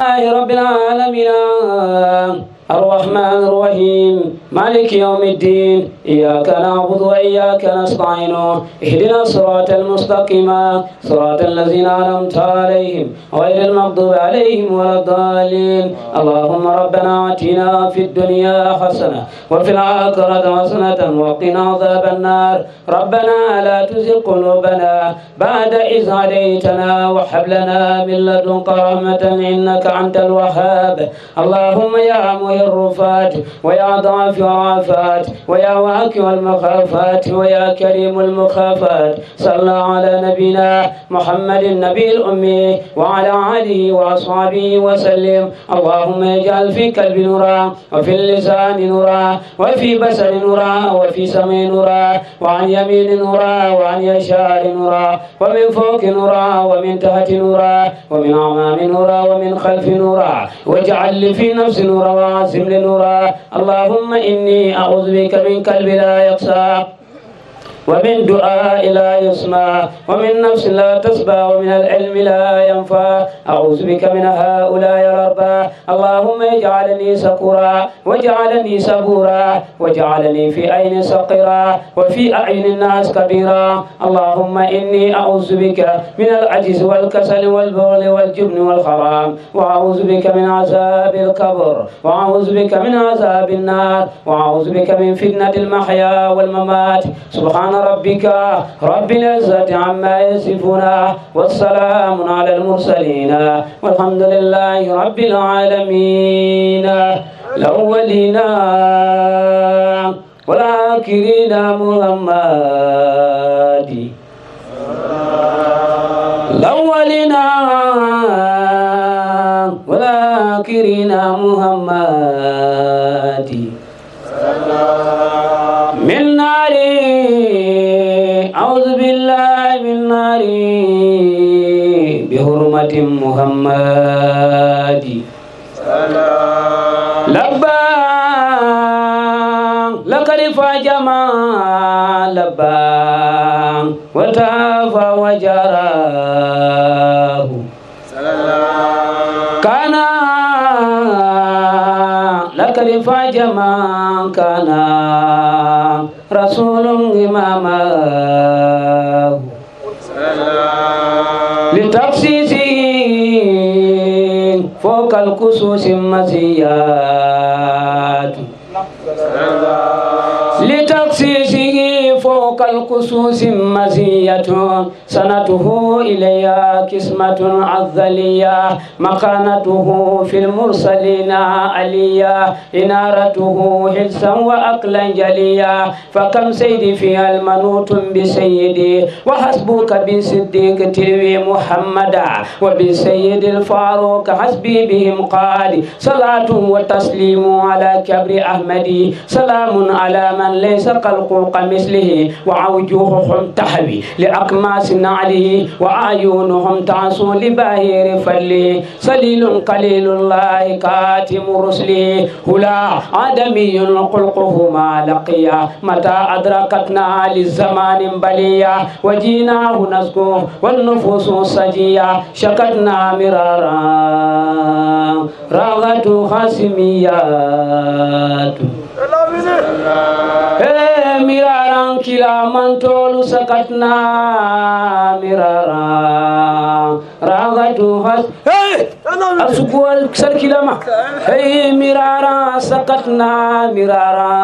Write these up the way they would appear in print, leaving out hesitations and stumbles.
رب العالمين الرحمن الرحيم مالك يوم الدين إياك نعبد وإياك نستعين اهدنا الصراط المستقيم صراط الذين أنعمت عليهم غير المغضوب عليهم ولا الضالين اللهم ربنا آتنا في الدنيا حسنة وفي الآخرة حسنة وقنا عذاب النار ربنا لا تزغ قلوبنا بعد إذ هديتنا وهب لنا من لدنك رحمة إنك أنت الوهاب اللهم يا مهي الرفات ويا ضعف العافات ويا واكب المخافات ويا كريم المخافات صلى على نبينا محمد النبي الأمي وعلى آله وأصحابه وسلم اللهم اجعل في قلبي نورا وفي اللسان نورا وفي بصر نورا وفي سمع نورا وعن يمين نورا وعن يسار نورا ومن فوق نورا ومن تحت نورا ومن أمام نورا ومن خلف نورا واجعل لي في نفسي نورا وعزم لي نورا اللهم إني أعوذ بك من قلب لا يخشى ومن دعاء لا يسمع ومن نفس لا تسبع ومن العلم لا ينفع أعوذ بك من هؤلاء الأربعة اللهم اجعلني سكورا واجعلني صبورا واجعلني في عين سقيرا وفي أعين الناس كبيرا اللهم إني أعوذ بك من العجز والكسل والبغل والجبن والحرام وأعوذ بك من عذاب القبر وأعوذ بك من عذاب النار وأعوذ بك من فتنة المحيا والممات سبحان ربك رب العزة عما يصفون والسلام على المرسلين والحمد لله رب العالمين الأولين والآخرين محمد الأولين والآخرين محمد من نار أعوذ بالله من نار بحرمة محمد لبان لك رفع جمال لبان وتافى وجراه كان لك رفع جمال كان رسول إمامه لتخصيصه فوق الخصوص مزيات لتخصيصه فوق الخصوص مزية سنته إليها قسمة عذلية مكانته في المرسلين عليا إنارته حلسا وأقلا جليا فكم سيدي فيها المنوط بسيدي وحسبك بصديق تلوي محمدا وبسيد الفاروق حسبي بهم قال صلاة وتسليم على كبر أحمدي سلام على من ليس خلق كمثله ووجوههم تحوي لأكماس نعله وأعينهم تعصو لباهر فله سليل قليل الله كاتم رسله هلا آدمي خلقه ما لقيا متى أدركتنا للزمان بليا وجيناه نسكو والنفوس سجيا شكتنا مرارا راغة خاسميات مرارا كلا من تولو سكتنا مرارا راغة خاس أسكوال سركلا ما مرارا سكتنا مرارا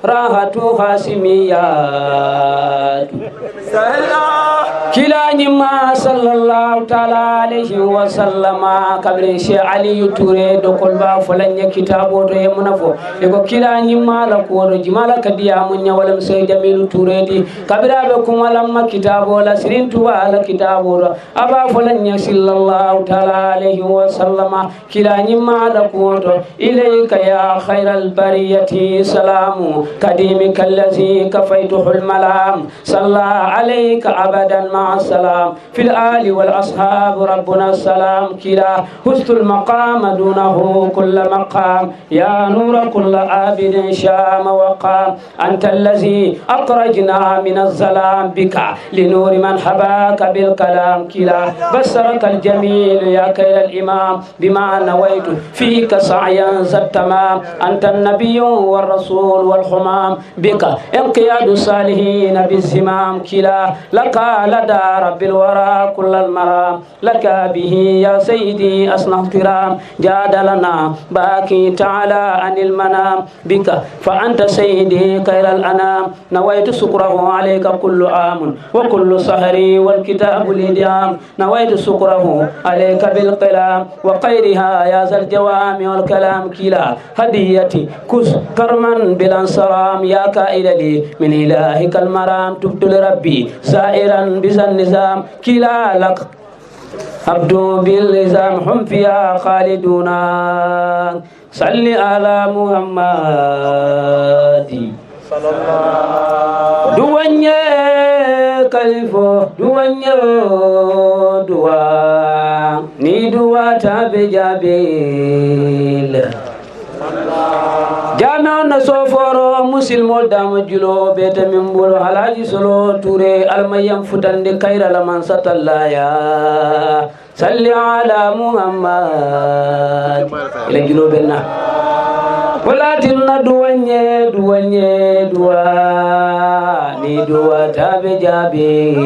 راغة خاسميات كلا نما صلى الله تعالى عليه وسلم قبل شيء علي توري دكول با فلان كتابو تو يمنفو يكو كلا نما لكو جمال كديا من ولم سي جميل توري دي كبرا بكم لما كتابو لا سرين تو على كتابو ابا فلان صلى الله تعالى عليه وسلم كلا نما لكو اليك يا خير البريه سلام قديمك الذي كفيته الملام صلى عليك أبدا مع السلام في الآل والأصحاب ربنا السلام كلا حسن المقام دونه كل مقام يا نور كل عابد شام وقام أنت الذي أخرجنا من الظلام بك لنور من حباك بالكلام كلا بشرك الجميل يا خير الإمام بما نويت فيك سعيا ذا التمام أنت النبي والرسول والحمام بك انقياد الصالحين بالزمام كلا لك لدى رب الورى كل المرام لك به يا سيدي أصنع احترام جاد لنا باكي تعالى عن المنام بك فأنت سيدي خير الأنام نويت سكره عليك كل عام وكل سهر والكتاب الإديام نويت سكره عليك بالقلام وخيرها يا ذا الجوامع والكلام كلا هديتي كس كرما بالانصرام يا كائد لي من إلهك المرام تبت لربي سائرا بذا النظام كلا لك عبدوا باللزام هم فيها خالدون صل على محمد صلى الله دوانيا كالفو دوانيا دوا ني دوا تابجابيل جامعنا سوفورو مسلم دام جلو بيت من بولو حلاجي سلو توري الميم فتن دي كير لمن ستلايا صلي على محمد إلى جلو بنا ولا تلنا دوانيه دوانيه دواني دوا تابجابيل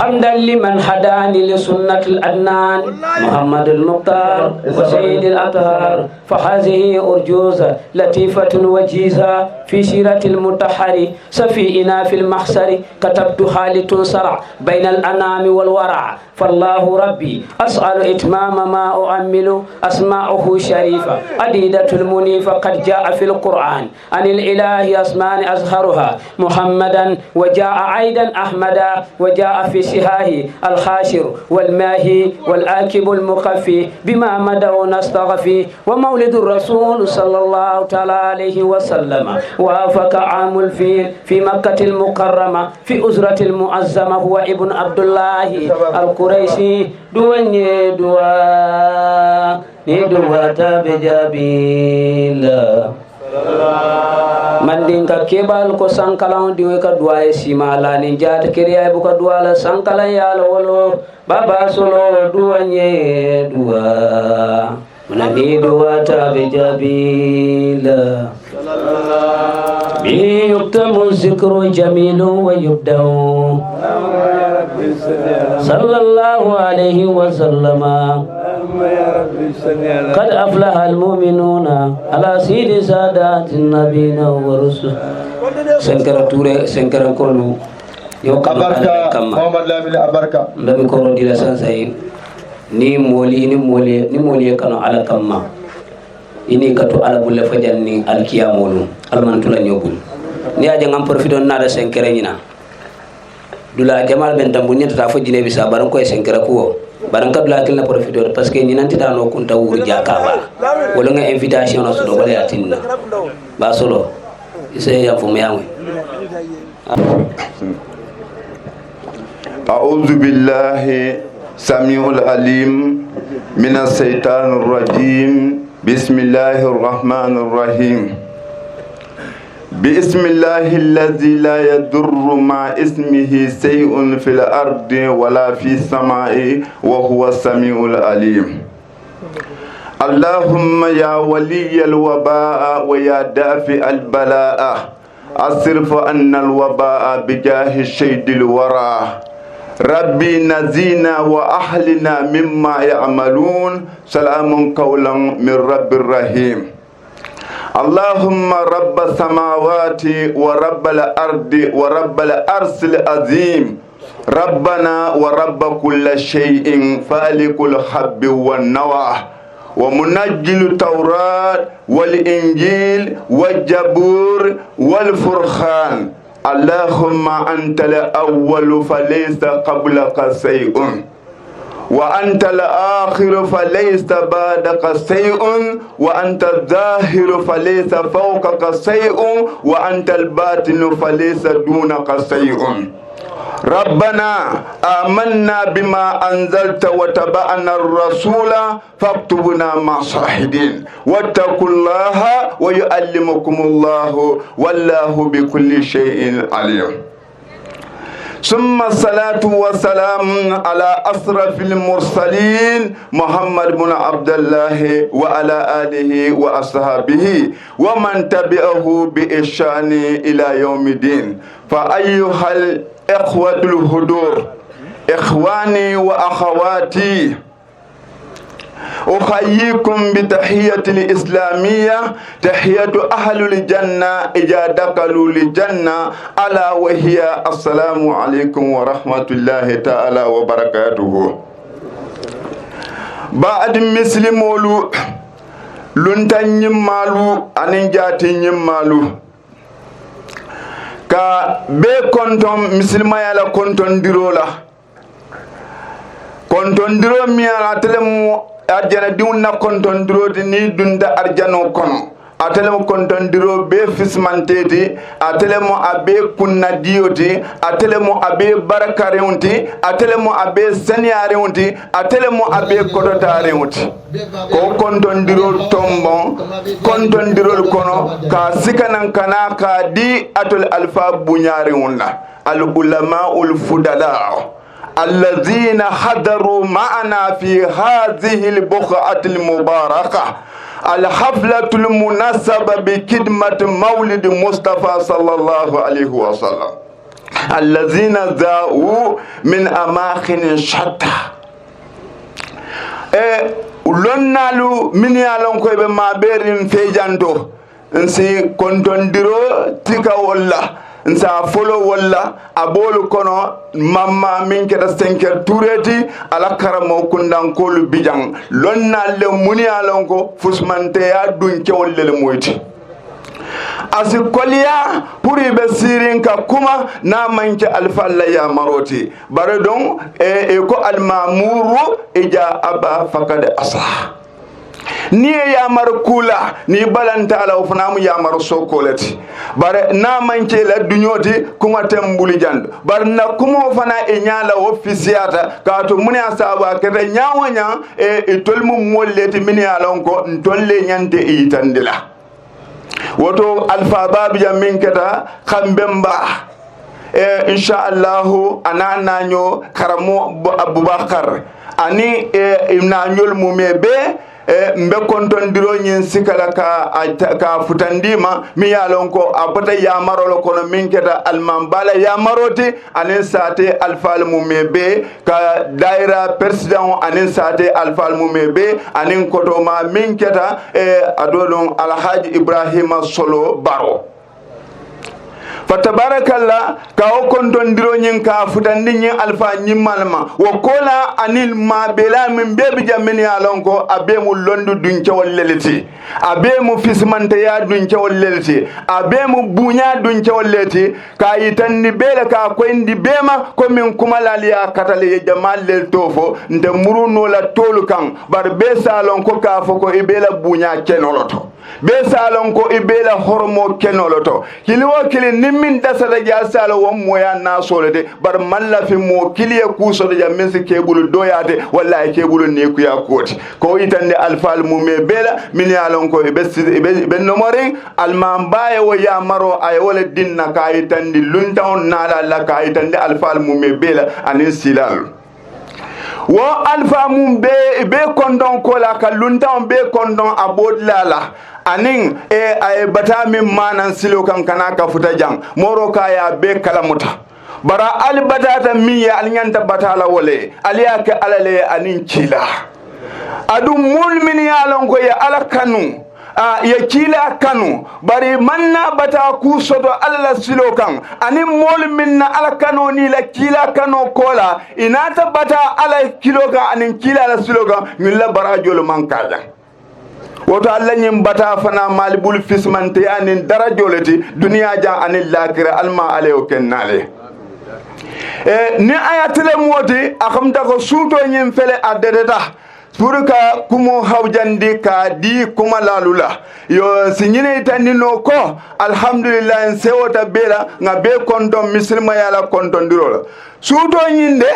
حمدا لمن هداني لسنة الأدنان محمد المختار وسيد الأطهار فهذه أرجوزة لطيفة وجيزة في سيرة المتحري سفيئنا في المحسر كتبتها لتنصر بين الأنام والورع فالله ربي أسأل إتمام ما أؤمل أسماؤه شريفة عديدة المنيفة قد جاء في القرآن عن الإله أسمان أزهرها محمدا وجاء أيضا أحمدا وجاء في سهاه الخاشر والماهي والآكب المقفي بما مدعو نستغفي ومولد الرسول صلى الله تعالى عليه وسلم وافق عام الفيل في مكة المكرمة في أزرة المعظمة هو ابن عبد الله القريشي دواني دوا ندوا تابجابيل mandinka kebal ko sankalan diwe ka duwaye simala ni jata kiriya bu ka duwala sankalan yala wolo baba solo duwanye duwa munani duwa tabijabila bihi yuktamu zikru jamilu wa yubdau sallallahu alaihi wa sallama قد أفلح المؤمنون على سيد سادات النبيين ورسل سنكر توري سنكر كولو أبارك محمد لامين أبارك ndami koro dila sansay ni moli kanu ala kamma ini katu ala bulle fajanni al kiyamolu almantula nyobul ni aja ngam profito nada senkere nyina dula jamal ben tambu nyata ta fojine bisa baran ko senkere ko baran kadula kilna profito parce que nyina tita no kunta wuri jakaba wala nga invitation no sodo wala yatinna ba solo ise ya fumu yawe أعوذ بالله سميع العليم من الشيطان الرجيم بسم الله الرحمن الرحيم بسم الله الذي لا يضر مع اسمه شيء في الأرض ولا في السماء وهو السميع العليم اللهم يا ولي الوباء ويا دافع البلاء أصرف عنا الوباء بجاه الشيد الورى ربي نزينا وأهلنا مما يعملون سلام قولا من رب الرحيم اللهم رب السماوات ورب الأرض ورب الأرض العظيم ربنا ورب كل شيء فالق الحب والنوى ومنجل التوراة والإنجيل والجبور والفرخان اللهم أنت الأول فليس قبلك شيء وأنت الآخر فليس بعدك شيء وأنت الظاهر فليس فوقك شيء وأنت الباطن فليس دونك شيء ربنا آمنا بما أنزلت وتبعنا الرسول فاكتبنا مع الشاهدين واتقوا الله ويعلمكم الله والله بكل شيء عليم. ثم الصلاة والسلام على أشرف المرسلين محمد بن عبد الله وعلى آله وأصحابه ومن تبعه بإحسان إلى يوم الدين. فأيها الإخوة الحضور إخواني وأخواتي أحييكم بتحية الإسلامية تحية أهل الجنة إذا دخلوا الجنة ألا وهي السلام عليكم ورحمة الله تعالى وبركاته. بعد مسلم مولو لنتن يمالو أنجاتي يمالو ka be konton misilma yala konton dirola konton diro mi ala telemu arjana diwna konton diro ni dunda arjano kono atelemo konton diro be fismanteti atelemo abe kunna dioti atelemo abe barakare unti atelemo abe seniare unti atelemo abe kodotare unti ko konton diro tombon konton diro kono ka sikanan kana ka di atul alfa bunyari unna al ulama ul fudala الذين حضروا معنا في هذه البقعة المباركة الحفلة المناسبة بخدمة مولد مصطفى صلى الله عليه وسلم الذين ذاؤوا من أماكن شتى لونالو من يالون كوي ما بيرين في جانتو نسي كونتونديرو تيكا والله nsa folo walla abolu kono mamma min keda senker tureti ala karamo kundankolu bijang lonna le muniyalon ko fusmante ya dunke wolle le moyti asikoliya puri be sirin ka kuma na manke alfalla ya maroti bare don e ko almamuru ija aba fakad asah ni yamar kula ni balanta ala ofnamu yamar sokolati bare na manke la dunyoti kuma tambuli jand bar na kuma fana e nyala ofisiata ka to muni asaba kete nyawanya e tolmu molleti min yalon ko tolle nyante e tandila woto alfa babu jam min keta khambemba insha Allah anana nyo karamo Abubakar ani ibna nyol mumebe mbe konton diro nyin sikala ka futandima mi yalon ko abata ya marolo kono min keta almambala ya maroti anen sate alfal mumebe ka daira president anen sate alfal mumebe anen kotoma min keta adolon alhaji Ibrahima Solo Baro fatabarakallah ka o konton diro nyin ka futandi nyin alfa nyimmalma wo kola anil ma bela min bebi jamini alonko abe mu londu dunke walleleti abe mu fismante ya dunke walleleti abe mu bunya dunke walleleti ka yitandi bela ka ko indi bema ko min kumalaliya katale jamal lel tofo nde muruno la tolu kan bar be salon ko ka foko ibela bunya kenoloto be salon ko ibela hormo kenoloto kilwo kilin min dasata ja sala won moya na solete bar malla fi mo kiliye kuso de jammin se kebulu doyate wallahi kebulu ne ku ya koti ko itande alfal mu me bela min yalon ko be nomorin alman baye wo ya maro ay wala dinna ka itande luntaw nala la ka itande alfal mu me bela anin silal wo alfa mum be kondon ko la ka luntaw be kondon abodlala anin ay bata min manan silo kan kana ka futa jang moro kaya be kalamuta bara al batata min ya al nyanta batala wole aliya ka alale anin kila adu mul min ya lon ko ya ala kanu ya kila kanu bari manna bata ku sodo alla silo kan anin mol min na ala kanu ni la kila kanu kola inata bata ala kilo kan anin kila la silo kan min la barajol man kaja woto Allah nyim bata fana malibul fismante anin darajoleti duniya ja anil lakira alma ale o kennale ni ayatele moti akam ta ko suto nyim fele adedeta pour ka kumo hawjandi ka di kuma lalula yo sinyine itani no ko alhamdulillah en sewota bela nga be konton muslima yala konton dirola suto nyinde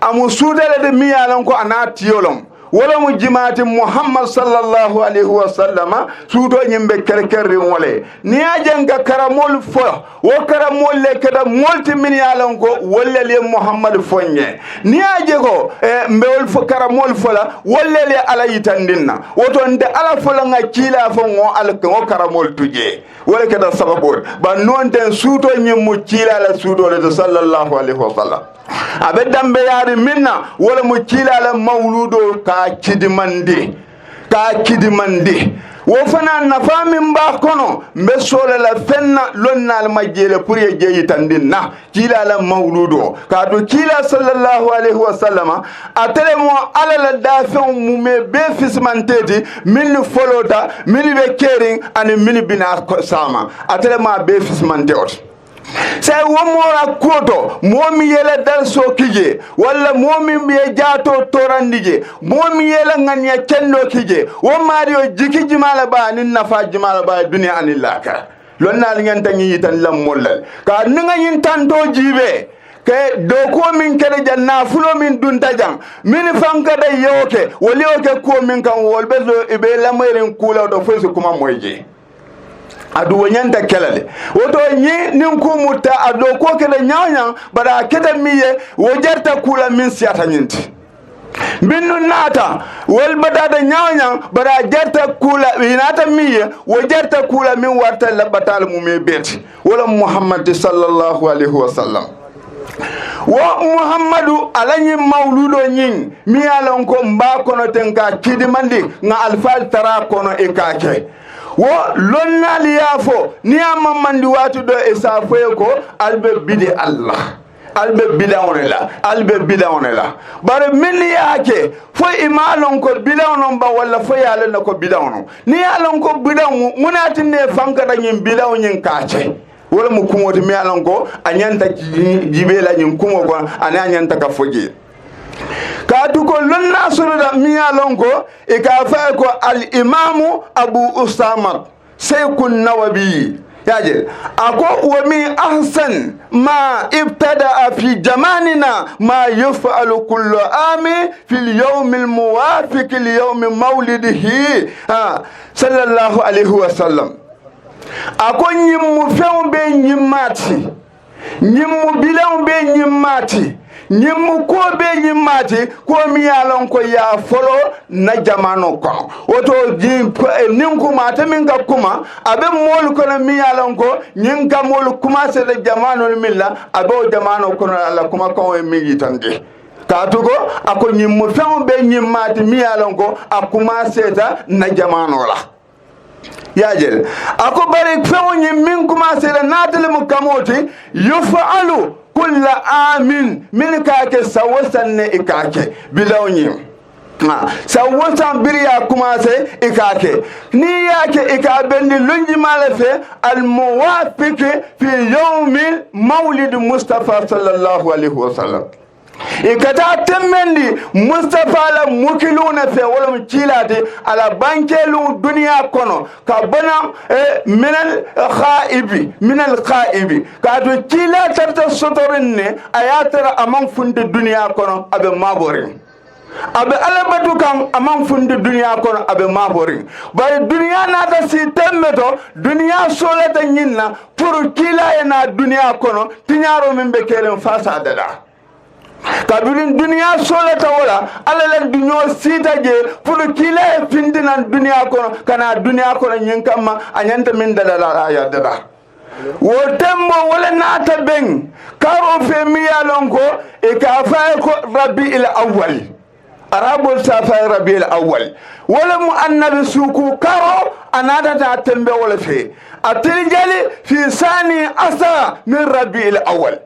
amu sudele de mi yala ko anatiyolom wala mu jimaati muhammad sallallahu alaihi wasallama suuto nyimbe kerkerri wole ni ajenga karamol fo wo karamol le kada molti min yalon ko wolle le muhammad fonye ni ajego mbewol fo karamol fola wolle le ala yitandinna woto nde ala fola nga kila fo ngo al ko karamol tuje wala kada sababol ba non den suuto nyimmu kila la suuto le sallallahu alaihi wasallam abe dambe yaari minna wala mu kila la mawludo ka kidimandi wo fana nafa min ba kono mbe sole la fenna lonnal majjele pour ye jeyitandinna kila la mawludo ka do kila sallallahu alaihi wasallama atele mo ala la dafon mu me be fismanteti min folota min be kering ani min bina sama atele ma be fismanteti say womora koto momi yela dal so kije walla momi be jato torandije momi yela nganya kenno kije wo mario jikiji mala ba nin nafa jimala ba dunya anillaka lonna ngeen tan yitan lam mollal ka nga yin tanto jibe ke do ko min kede janna fulo min dunta jam min fanka da yoke woli yoke ko min kan wolbe do ibe lamairin kula do fosu kuma moyje adu wanyanta kelale woto nyi ninku mutta ado ko kele nyanya bada keda miye wojarta kula min siata nyinti binnu nata wal badada nyanya bada jarta kula inata miye wojarta kula min warta labatal mu me beti wala muhammad sallallahu alaihi wasallam wa muhammadu alanyi mauludo nyin mi alon ko mba kono tenka kidimandi nga alfal tara kono ekake wo lonnali yafo ni amamandi watu do esafoye ko albe bidi allah albe bidawonela bare min yake fo imalon ko bidawonon ba walla fo yalen ko bidawono ni yalon ko bidawu munati ne fanka da nyin bidaw nyin kace wala mu kumoti mi yalon ko anyanta jibela nyin kumo ko ana anyanta ka foje kadu ko lonna suruda miyalon ko e ka fa ko al imamu abu usama saykun nawabi yaje ako wa min ahsan ma ibtada fi jamanina ma yaf'alu kullu ami fil yawm al muwafiq li yawm mawlidihi sallallahu alayhi wa sallam ako nyimmu few be nyimmati nyimmu bilaw be nyimmati nyimmu ko be nyimmati ko mi yalon ko ya folo na jamano ko oto ji ninku mata min ga kuma abe mol ko na mi yalon ko nyinka mol kuma se de jamano milla abe jamano ko la kuma ko mi yitande katugo ako nyimmu fam be nyimmati mi yalon ko akuma seta na jamano la yajel ako bari fam nyimmin kuma se la natal mu kamoti yufalu كل آمين من كاك سوسن إكاك بلوني سوسن بريا كماسة إكاك نياك إكابن لنجي مالفة الموافق في يوم مولد مصطفى صلى الله عليه وسلم ikata temmendi mustafa la mukiluna fe wala mkilati ala bankelu dunia kono ka bana minal khaibi ka do kila tarta sotorinne ayatara amam funde dunia kono abe maborin abe alabatu kan amam funde dunia kono abe maborin bay dunia nata si temmeto dunia solata nyinna pour kila ena dunia kono tinyaro mimbe kelen fasa dada kabilin dunia solata wala alalen dunyo sita je pour kila findina dunia kono kana dunia kono nyinkama anyanta min dada ya dada wo tembo wala nata ben karo fe miyalonko e ka fa ko rabiul awwal arabul safa rabiul awwal wala mu annabi suku karo anata ta tembe wala fe atinjali fi sani asa min rabiul awwal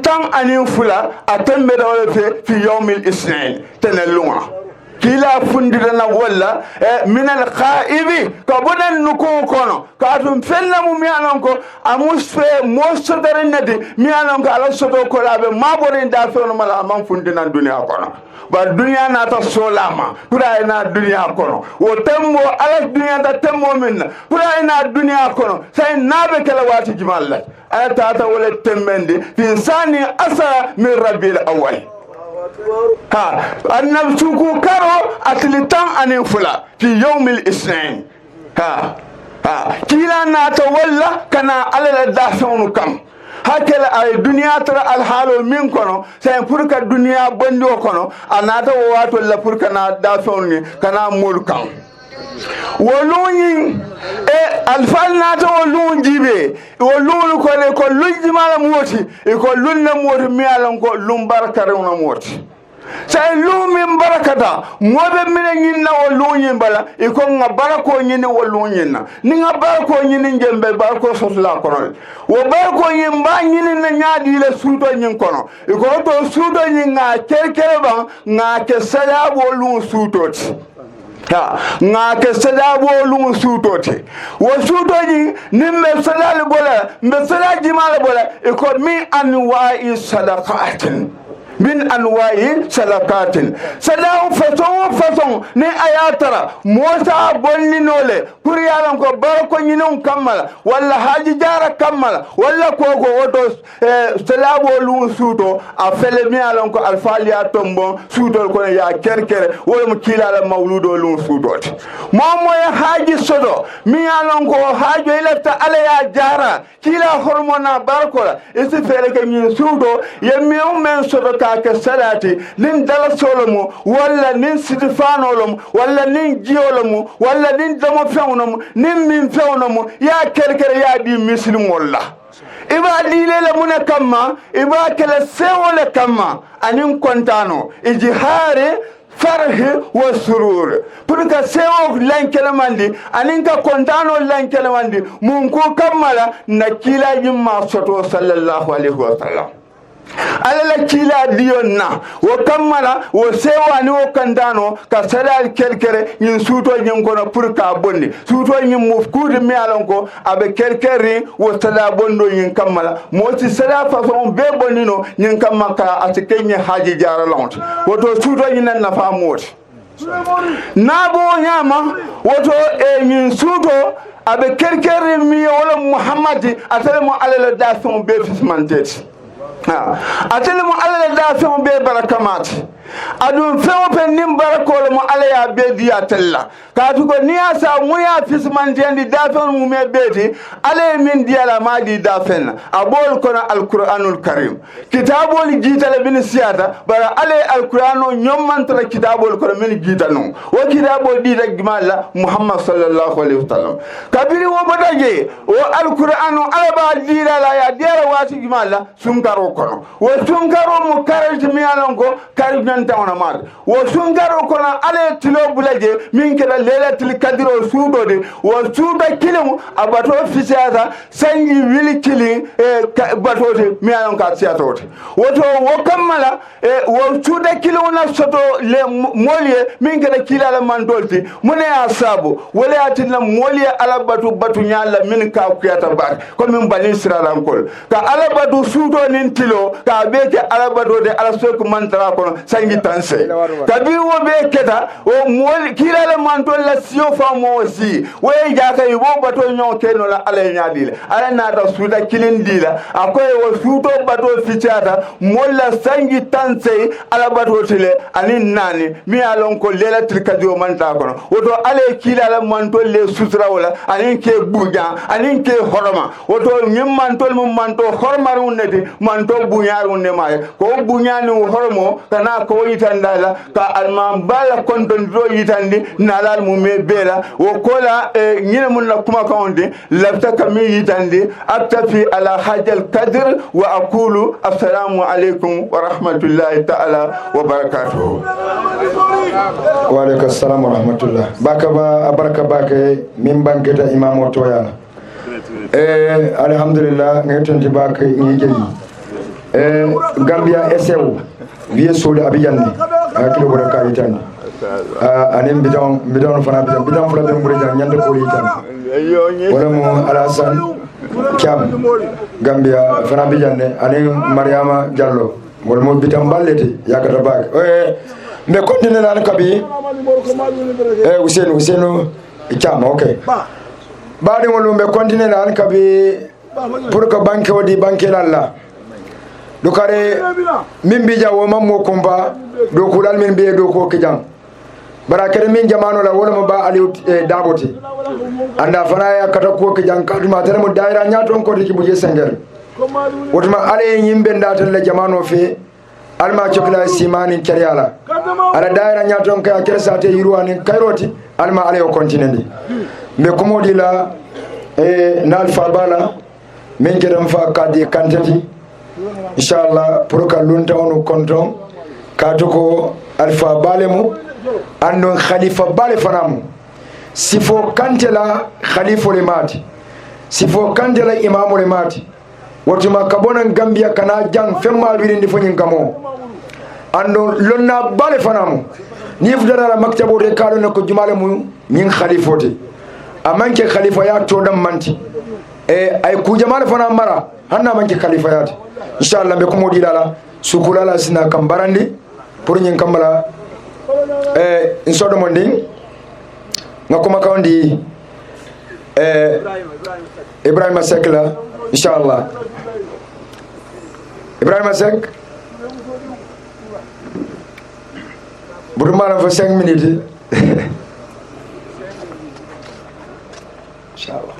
تان أنين فلا أتم بدأ في يوم الاثنين تنلونا kila fundidana walla min al khaibi ka bonan nuko kono ka tum fenna mu mi alon ko amusfe mosodare nadi mi alon ko ala soto ko labe mabore da fe no mala man fundina duniya kono ba duniya na ta solama pura ina duniya kono o temmo ala duniya ta temmo minna pura ina duniya kono sai nabe kala wati jimalla ala ta wala temmende fi sani asara min rabbil awwal ha annab suku karo atlitan anin fula fi yawmil isnin ha kila na ta walla kana ala da sonu kam hakela ay duniya tara alhaalo min kono sen pour ka duniya bondi o kono anata o wato la pour kana da sonu kana mul kam wolunyi alfal nata wolun jibe wolun ko le ko lunji mala moti e ko lunna moti mi alan ko lum barakare una moti say lumin barakata mobe mine nyinna wolunyi bala e ko nga barako nyine wolunyi na ni nga barako nyine ngembe barako sotla kono wo barako nyimba nyine na nyaadi le sudo nyin kono e ko to sudo nyin nga kerkere ba nga ke sada wolun sutoti nga ke sada bolun sutote wo sutoji nimbe sada bola mbe sada jimala bola e ko mi anwa'i sadaqatin min anwa'i sadaqatin sada façon ne ayatara mosa bonni nole pour yalan ko barko nyinon kamala walla haji jara kamala walla koko woto sada bolun suto a fele mi yalan ko alfaliya tombo suto ko ya kerkere wala mo kilala mawludo lun sutote momo ya haji sodo mi yalan ko hajo ilata ala ya jara kila hormona barkola isi fele ke mi suto yemmi men sodo ka ke salati nin dala solomo walla nin sidfanolom walla nin jiolomo walla nin damo fewnomo nin min fewnomo ya kerkere ya di muslim walla iba dilele mune kamma iba kala sewole kamma anin kontano ijihare farhi wa surur pour que sewo lankele mandi anin ka kontano lankele mandi mun ko kammala na kila jimma soto sallallahu alaihi wasallam alala kila dionna wo kammala wo sewani wo kandano ka sadal kerkere nyin suto nyin kono pour ka bonni suto nyin mufkude mi alon ko abe kerkeri wo sada bondo nyin kammala moti sada façon be bonnino nyin kamma ka atkenye haji jara lont woto suto nyin na fa moti nabo nyama woto nyin suto abe kerkeri mi wala muhammadi atale mo alala da son be fismanteti atele mo ala da fem be barakamat adun fem pe nim barakole mo ala ya be di atella ka tu ko ni asa mo ya fismante ndi da fem mo me beti ala min di ala ma di da fen abol kono alquranul karim kitabol jitale bin siyata bara ala alqurano nyommantra kitabol kono min jitano o kitabol di rek mala muhammad sallallahu alaihi wasallam kabiri wo badaje o alqurano ala ba di la ya dera wati mala sunkaro kono wo sunkaro mo karaj mi alon ko karaj nan tawna mad wo sunkaro kono ale tilo bulaje min keda lelatul kadiro suudode wo suuda kilim abato fisata sangi wili kili batote mi alon ka siatote woto wo kammala wo suuda kilo na soto le moliye min keda kilala mandolti mune asabu wala atina moliye ala batu nyalla min ka kuyata ba ko min balin siralan kol ka ala batu suudo nin tilo ka beke alabado de ala sok mantara kono sangi tanse tabi wo be keta o mol kilala mantol la sio famo si we jaka yi wo bato nyon keno la ala nyaadile ala na da suuda kilin dila akoy wo suuto bato fichata mol la sangi tanse alabado tele anin nani mi alon ko lela tilkadio manta kono woto ale kilala mantol le sutra wala anin ke buja anin ke horoma woto nyim mantol mum manto hormaru neti manto bunyaru ne maye ko bunyani hormo kana ko yitandala ka alman bala konton do yitandi nalal mu me bela wo kola nyine mun la kuma kawndi labta kami yitandi aktafi ala hajal qadr wa aqulu assalamu alaikum wa rahmatullahi ta'ala wa barakatuh wa alaikum assalam wa rahmatullah bakaba baraka bake min banketa imamo toyala alhamdulillah ngetonti bake ngejeli Gambia SEO vie sole abijandi akilo bora kayitani anin bidon fana bidon fana be mburi jang nyande ko yitan wala mo Alassane Thiam Gambia fana be janne anin Mariama Diallo wala mo bidon balleti yakata bak me continue nan kabi Ousseynou Thiam okay baade wala me continue nan kabi pour que banque wadi banque lalla do kare min bi jawo mammo komba do kulal min be do ko kijang bara kare min jamano la wala mo ba aliou daboti anda fana ya kata ko kijang kaduma tere mo daira nyaton ko diki buje sengel wotuma ale yimbe ndatal le jamano fe alma chokla simani kariala ala daira nyaton ka kersate yirwani kairoti alma ale o kontinendi me komodi la nal fabala min kedam fa kadi kantati inshallah pour que lunta onu konton katuko alfa balemu andon khalifa bale fanamu sifo kantela khalifa le mati sifo kantela imamu le mati wotuma kabona Gambia kana jang femma wirindi fonyin kamo andon lonna bale fanamu ni fudara maktabo de kalo ne ko jumale mu nyin khalifoti amanke khalifa ya to dam manti ay ku jamal fana mara hanna manke khalifa ya inshallah be ko modi dala sukulala sina kambarandi pour nyin kambala insodo monding ngakuma kawndi Ibrahima Seck la inshallah Ibrahima Seck burmana fa 5 minutes inshallah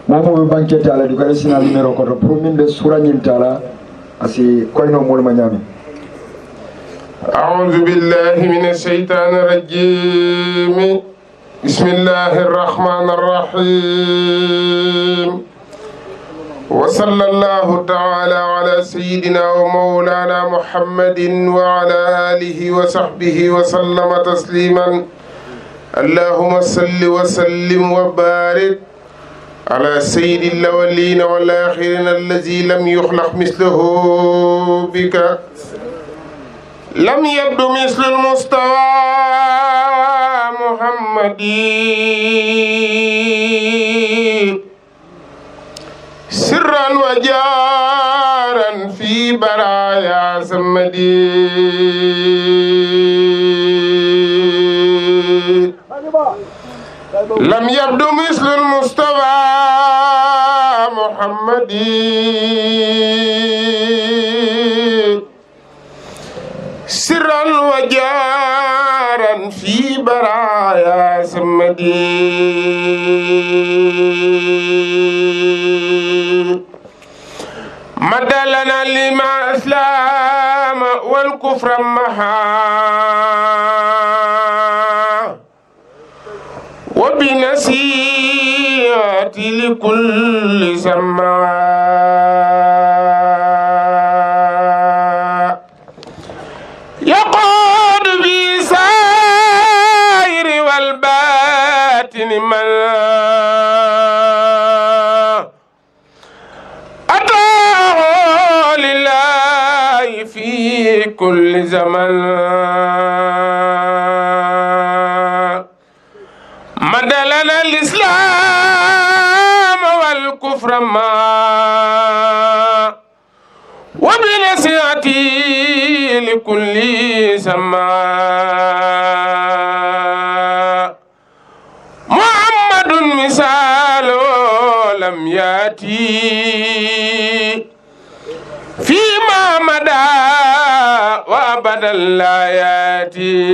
momo be banquete ala du kare sina numéro ko pour min be sura nyin tala asi koyno mol ma nyami أعوذ بالله من الشيطان الرجيم بسم الله الرحمن الرحيم وصلى الله تعالى على سيدنا ومولانا محمد وعلى آله وصحبه وسلم تسليما اللهم صل وسلم وبارك على سيد الأولين والآخرين الذي لم يخلق مثله بك لم يبدو مثل المستوى محمد سرا وجارا في برايا سمدي لم يبدو مثل المستوى محمد سرا وجارا في برايا سمدي مد لنا لما اسلام والكفر محا وبنصيحة لكل سماع يقود بسائر والباطن من أطاع لله في كل زمن مد لنا الإسلام والكفر ما وبنصيحتي لكل سماع محمد مثال لم يأتي فيما مدى وأبدا لا يأتي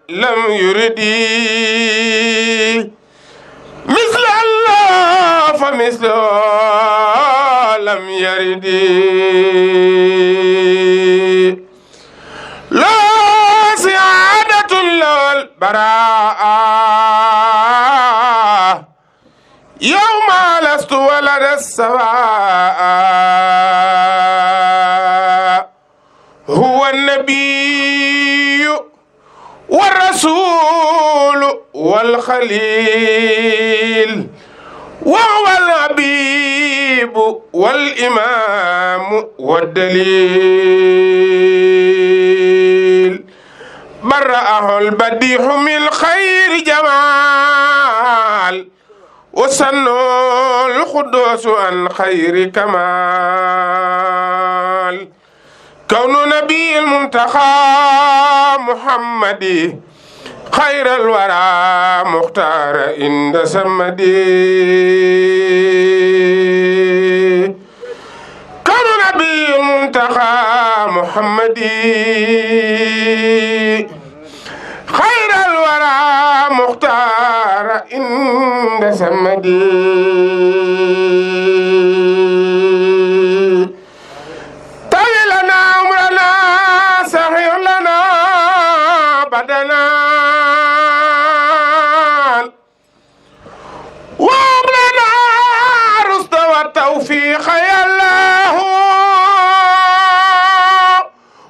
لم يرد مثل الله مثله لم يرد لا سعادة له البراءة يوم لست ولد السواء هو النبي والرسول والخليل وهو الحبيب والإمام والدليل برأه البديع من خير جمال وسنوا القدوس عن خير كمال كون نبي المنتخى محمد خير الورى مختار عند سمدي كون نبي المنتخى محمد خير الورى مختار عند سمدي طويل لنا عمرنا صحيح لنا بدنا وعمرنا رشد والتوفيق يا الله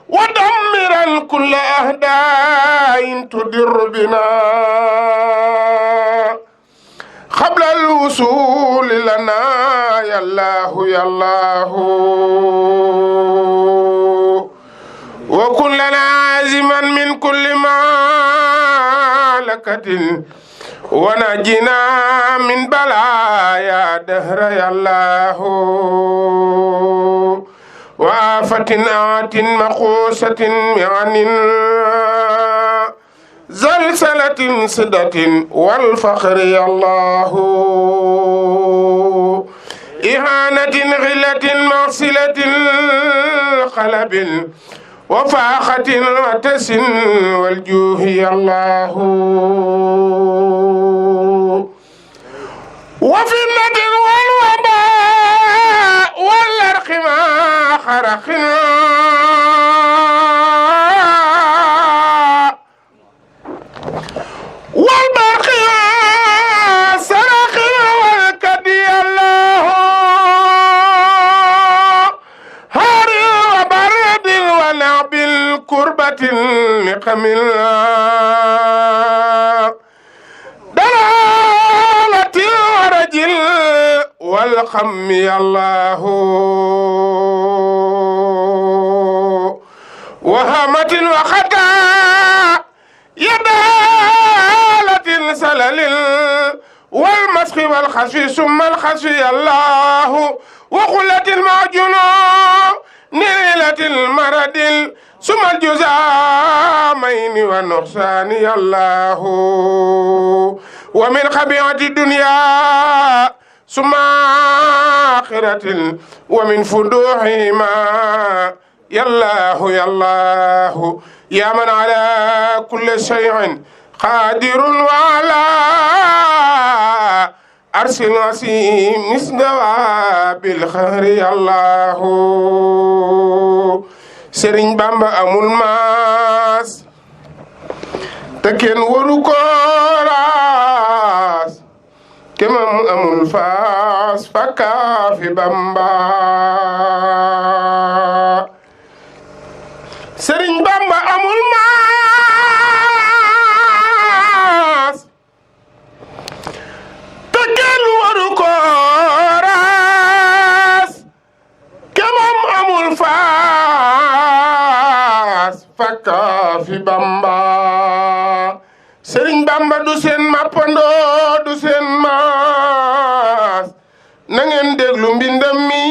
ودمرا كل أهداء تضر بنا قبل الوصول لنا يا الله يا الله وكن لنا عازما من كل مالكة ونجنا من بلايا دهر يا الله وآفة آت مقوسة معن زلزلة صدة والفخر يا الله إهانة غلة معصلة قلب وفاخة وتس والجوه يا الله وفتنة والوباء والأرق ما خرقنا والبرق سرقنا والكدي الله هار وبرد ونعب الكربة لقم دلالة ورجل والخم يا الله وهمة وخطا يدالة سلل والمسخ والخشي ثم الخشي الله وقلة المعجون نيلة المرد ثم الجزامين والنقصان يا الله ومن خبيئة الدنيا ثم آخرة ومن فضوحهما يا الله يا الله يا من على كل شيء قادر وعلى أرسل وسيم مسدوا بالخير يا الله Serigne Bamba amul maas te kenn waru ko raas te moom amul faas fakka fi Bamba Serigne Bamba amul maas te kenn waru ko raas te moom amul faas fakka fi Bamba Serigne Bamba du seen mappandoo du seen maas na ngeen déglu mbindam mi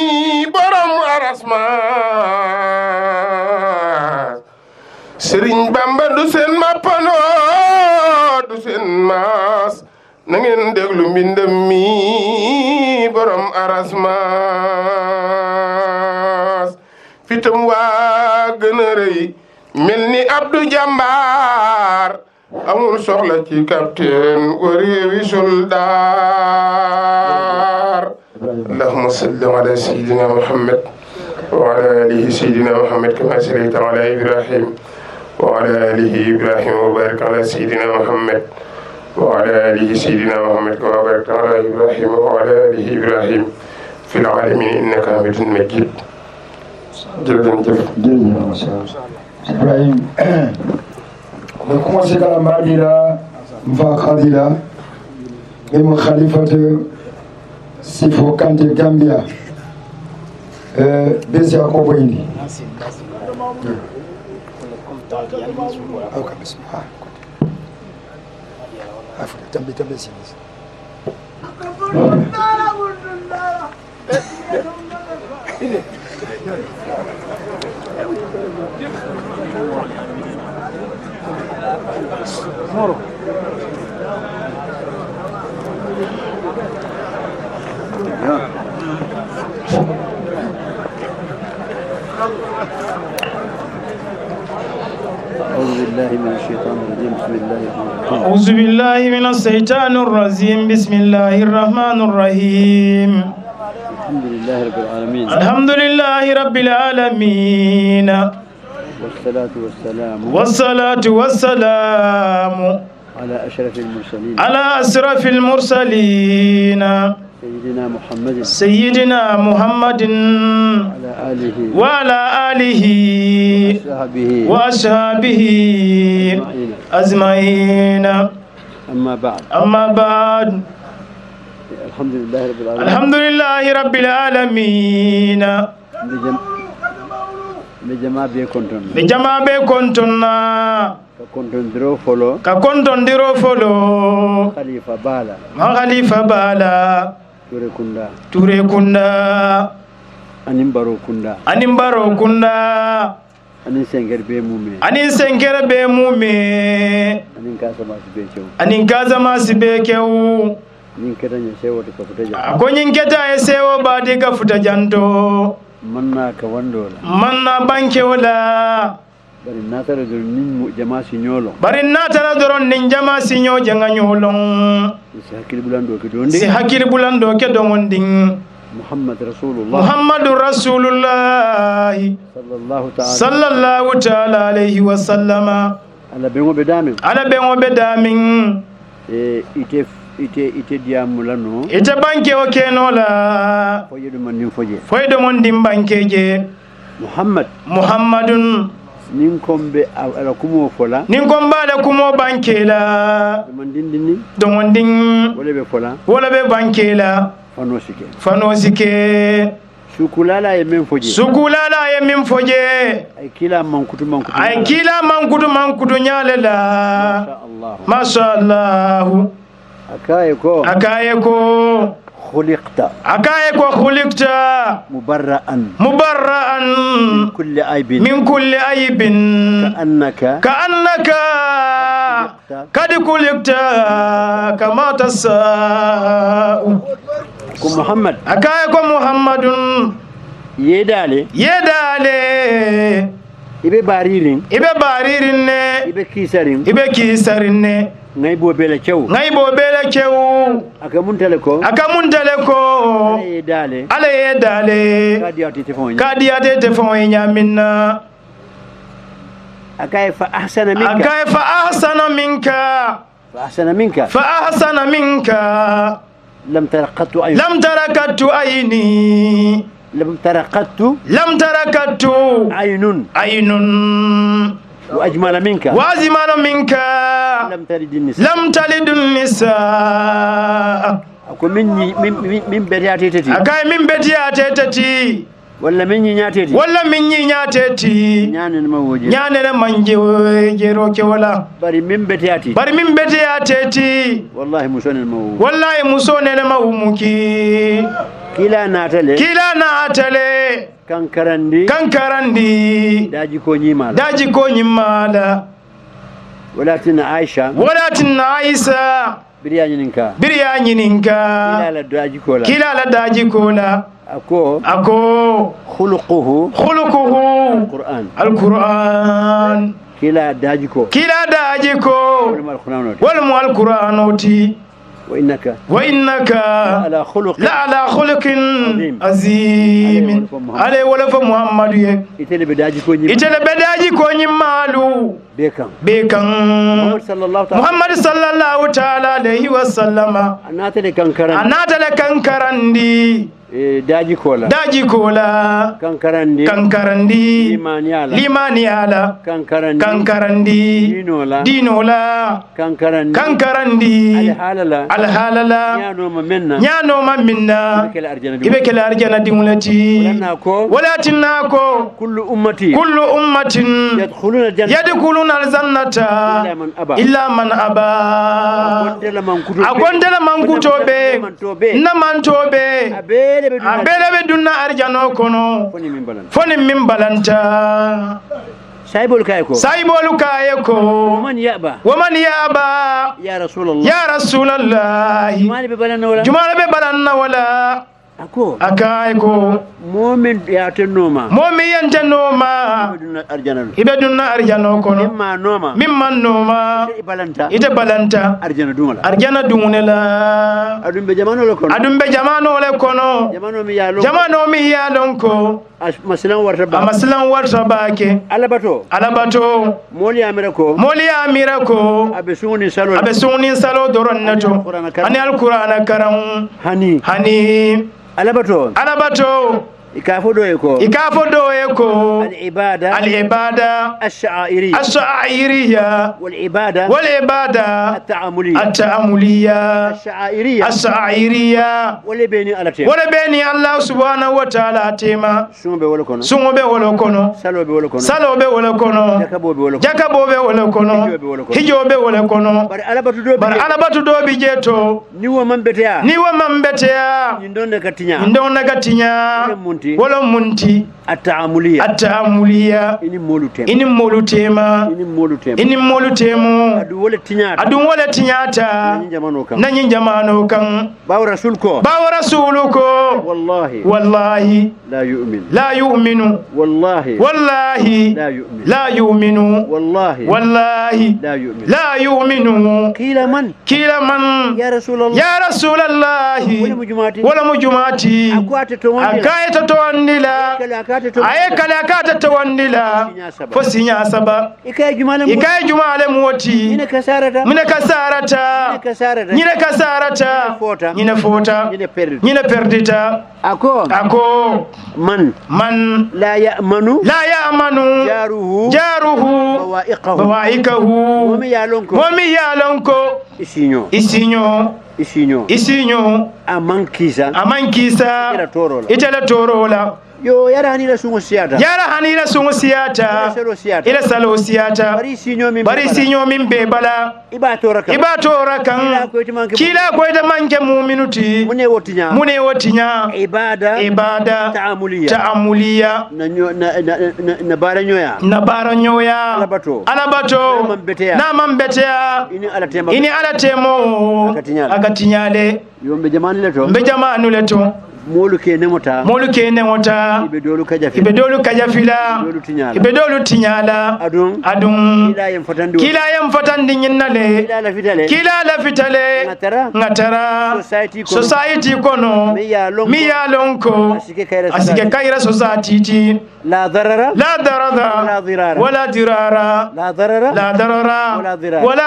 borom arasmaas Serigne Bamba du seen mappandoo du seen maas na ngeen déglu mbindam mi borom arasmaas fitam waa gën a rëy mel ni Abdou Jambar amul soxla ci capitaine wa réewi soldaar اللهم صل على سيدنا محمد وعلى آله سيدنا محمد كما صليت على إبراهيم وعلى آله إبراهيم وبارك على سيدنا محمد وعلى آله سيدنا محمد كما باركت على إبراهيم وعلى آله إبراهيم في العالمين إنك حميد مجيد. jërëjëf Ibrahim on commencé kala madila mfa khadila même khalifatu sifo kante Gambia besi akobo indi أعوذ بالله من الشيطان الرجيم بسم الله الرحمن الرحيم الحمد لله رب العالمين والصلاة والسلام على أشرف المرسلين سيدنا محمد وعلى آله وأصحابه أجمعين أما بعد الحمد لله رب العالمين بجماعة بكونتنا ككونتندرو فلو خليفة بالا Ture kunda Animbaro kunda Anin sengere be mume Anin kaza masibekeu Ako nyinketa esewo badi kafuta janto Manna banke wala Barin natara doron nin jama sinyo janga nyolong si hakiri bulando ke dongonding Muhammadur Rasulullah sallallahu ta'ala alayhi wa sallama ala bengo bedamin ite diamulano ite banke o kenola foyedo mondim bankeje Muhammadun ninkombe ala kumo fola ninkomba ala kumo bankela domonding wala be bankela fanosike sukulala ye min foje ay kila mankutu nyalela masha Allah akaye ko khuliqta mubarra'an min kulli aibin ka'annaka kad khuliqta kama tasa'u ko Muhammad akaye ko Muhammadun yedale ibe baririn ne ibe kisarin ne ngay bo bele cew akamuntale ko ala ye dale kadiyate tefon nyaminna akay fa ahsana minka lam tarakattu aynun وأجمل منك لم تلد النساء أكو من بدياتي أكاي من بدياتي ولا مني نياتي نانا منجي جيروكي ولا بري من بدياتي والله مسون المومكي كلا ناتلي kankarandi daji ko nyimala walatin aisha biryanyininka kilala daji kola ako khuluquhu alquran kila daji ko wal alquranoti وإنك لعلى خلق عظيم عليه ولا محمد إتلي بداجي كوني مالو بكم محمد صلى الله تعالى عليه وسلم أناتل كنكرندي daji kola kankarandi limani ala kankarandi dinola kankarandi alhalala nyanoma minna ibe kala arjana dimulati walatinna ko kullu ummatin yadkhuluna aljannata illa man aba akondela mankutobe namantobe abele be dunna arjano kono foni min balanta saibol kayko waman yaba ya rasulullah jumala be balanna wala akayko momin yantenoma ibe dunna arjano kono mimma noma ite balanta arjana dungunela adumbe jamano le kono jamano mi yalon ko maslan warta bake alabato moli amira ko abe suni salo doron nato ani alqur'ana karam hani alabato ikafo doye ko al-ibada ash-sha'iriyya wal-ibada at-ta'amuliyya ash-sha'iriyya wala beni Allah subhanahu wa ta'ala tema sunbe wala kono salobe wala kono jakabobe wala kono hijobe wala kono bar alabatu do bi jeto niwo mambetea ndonne katinya wala munti at-ta'amuliyya ini molutema adu wala tinyata nanyi jamano kan bawo rasuluko wallahi la yu'minu wallahi la yu'minu kila man ya rasulullah wala mujumati akayata tawandila ayekala akata tawandila fosinya saba ikaye jumale muwati mine kasarata nyine fota nyine perdita ako man la ya'manu jaruhu bawaikahu wami yalonko isinyo amankisa itala torola yo yara hanira sungo siyata ila salo siyata bari sinyo min be bala iba tora kan kila ko ita manke mu'minuti mune wotinya ibada ta'amuliyya na baranyoya alabato na mambetea ini alatemo akatinyale yombe jamanu leto molu ke nemota ibe dolu kajafila ibe dolu tinyala adun kila yam fatandi nyinnale kila la fitale ngatara society kono mi yalonko asike kaira society ti la darara wala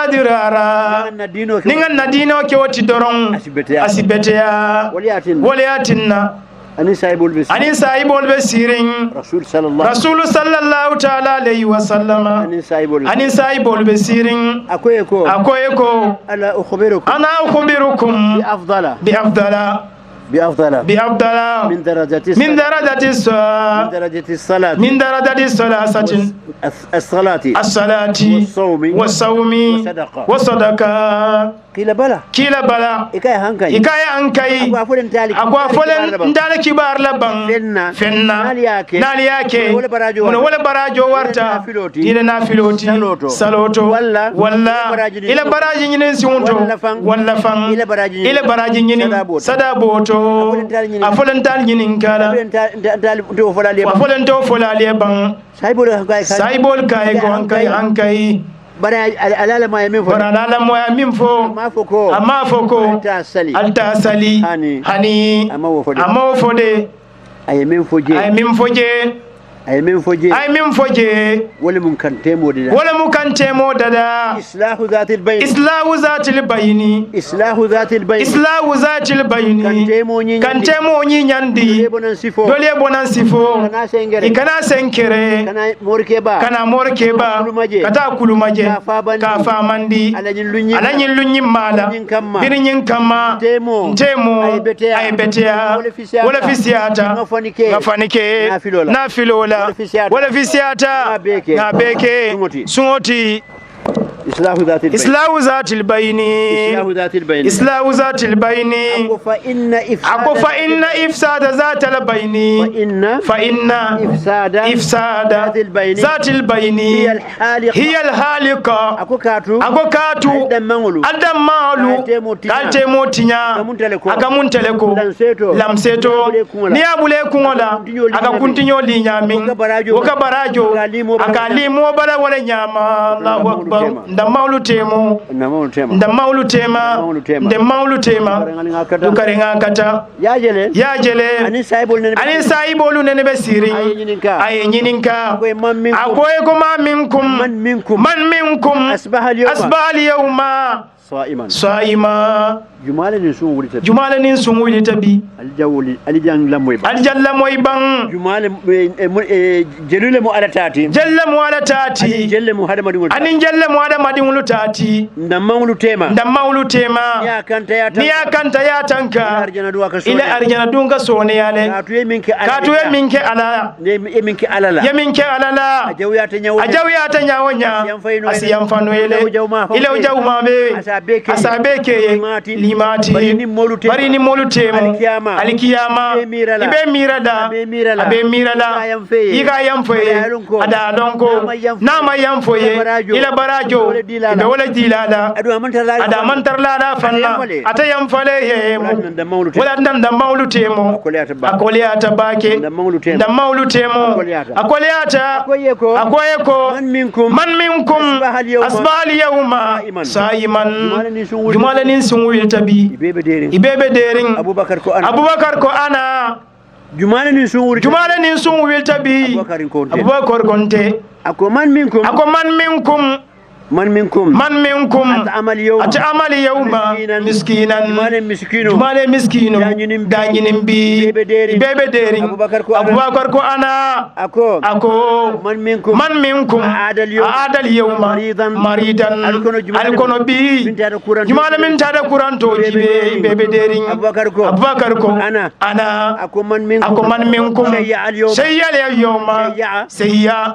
dirara ninga nadino ke woti doron asibetea waliatin ani saibol be sirin rasul sallallahu ta'ala alayhi wa sallama ani saibol be sirin akoyeko ana ukhbirukum bi afdala من درجة الصلاة والصوم والصدقة kila bala ikaya hankai akwa folen ndale kibar laban fenna nali yake muna wala barajo warta ila nafiloti saloto walla ila baraji nyinen siunto walla fang ila baraji nyinin sadaboto afolen tal nyinin kala afolen to folale ban saibol kai ko hankai bara alala ma yamin fo amma foko alta sali hani amma fode ay min foje wala mun kantemo dada islahu zatil bayni kantemo ni nyandi dole bonan sifo ikana senkere kana morkeba kata kulumaje ka famandi alanyin lunyin mala birin kama temo ay betea wala fisiyata ngafanike na filola wala fisiyata na beke sungoti islahu zatil bayni ako fa inna ifsada zatil bayni fa inna ifsada zatil bayni hiya alhalika ako katu aldamalu kalte motinya akamunteleko lamseto ni abule kungola akakuntinyo linyamin woka barajo akalimo bala wala nyama Allahu akbar ndamaulu tema dukarenga kata yajele ani saibolu nene besiri ay nyininka akoy ko man minkum asbahal yawma saima jumale nin sun wulita bi aljalla moy ban jumale jelule mu alatati anin jelle mu hadamadin wulutati ndamawlu tema ya kanta ya tanka ila arjana dunga sone yale katuye minke alala ajawyata nyawonya asiyam fanuele ila ujawmabe asabeke limati bari ni molu temu alikiyama ibe mirada yiga yamfoye ada donko nama yamfoye ila barajo ibe wala dilala ada mantarlada fanna ata yamfale he wala ndam mawlu temu akoliyata bake ndam mawlu temu akoliyata akoyeko man minkum asbali yawma saiman jumala nin sunwil tabi ibebe derin abubakar ko ana jumala nin sunwil tabi abubakar konte ako man minkum at'amal yawma miskinan jumale miskino danyinin bi bebe derin abubakar ko ana ako man minkum adal yawma maridan alkono bi jumale min tada kuranto jibe bebe derin abubakar ko ana ako man minkum sayya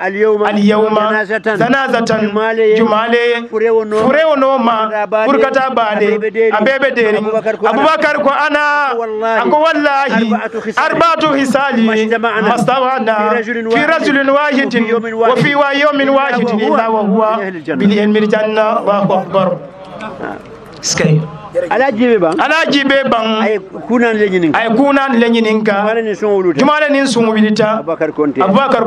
al yawma zanazatan jumale furewo noma burkata bade abebe deri abubakar ko ana ako wallahi arba'atu hisali mastawana fi rajulin wahidin wa fi yawmin wahidin illa wa huwa bil ilmi janna wa akbar skay alajibe bang ay kunan lenyinin ka jumale nin sun wilita abubakar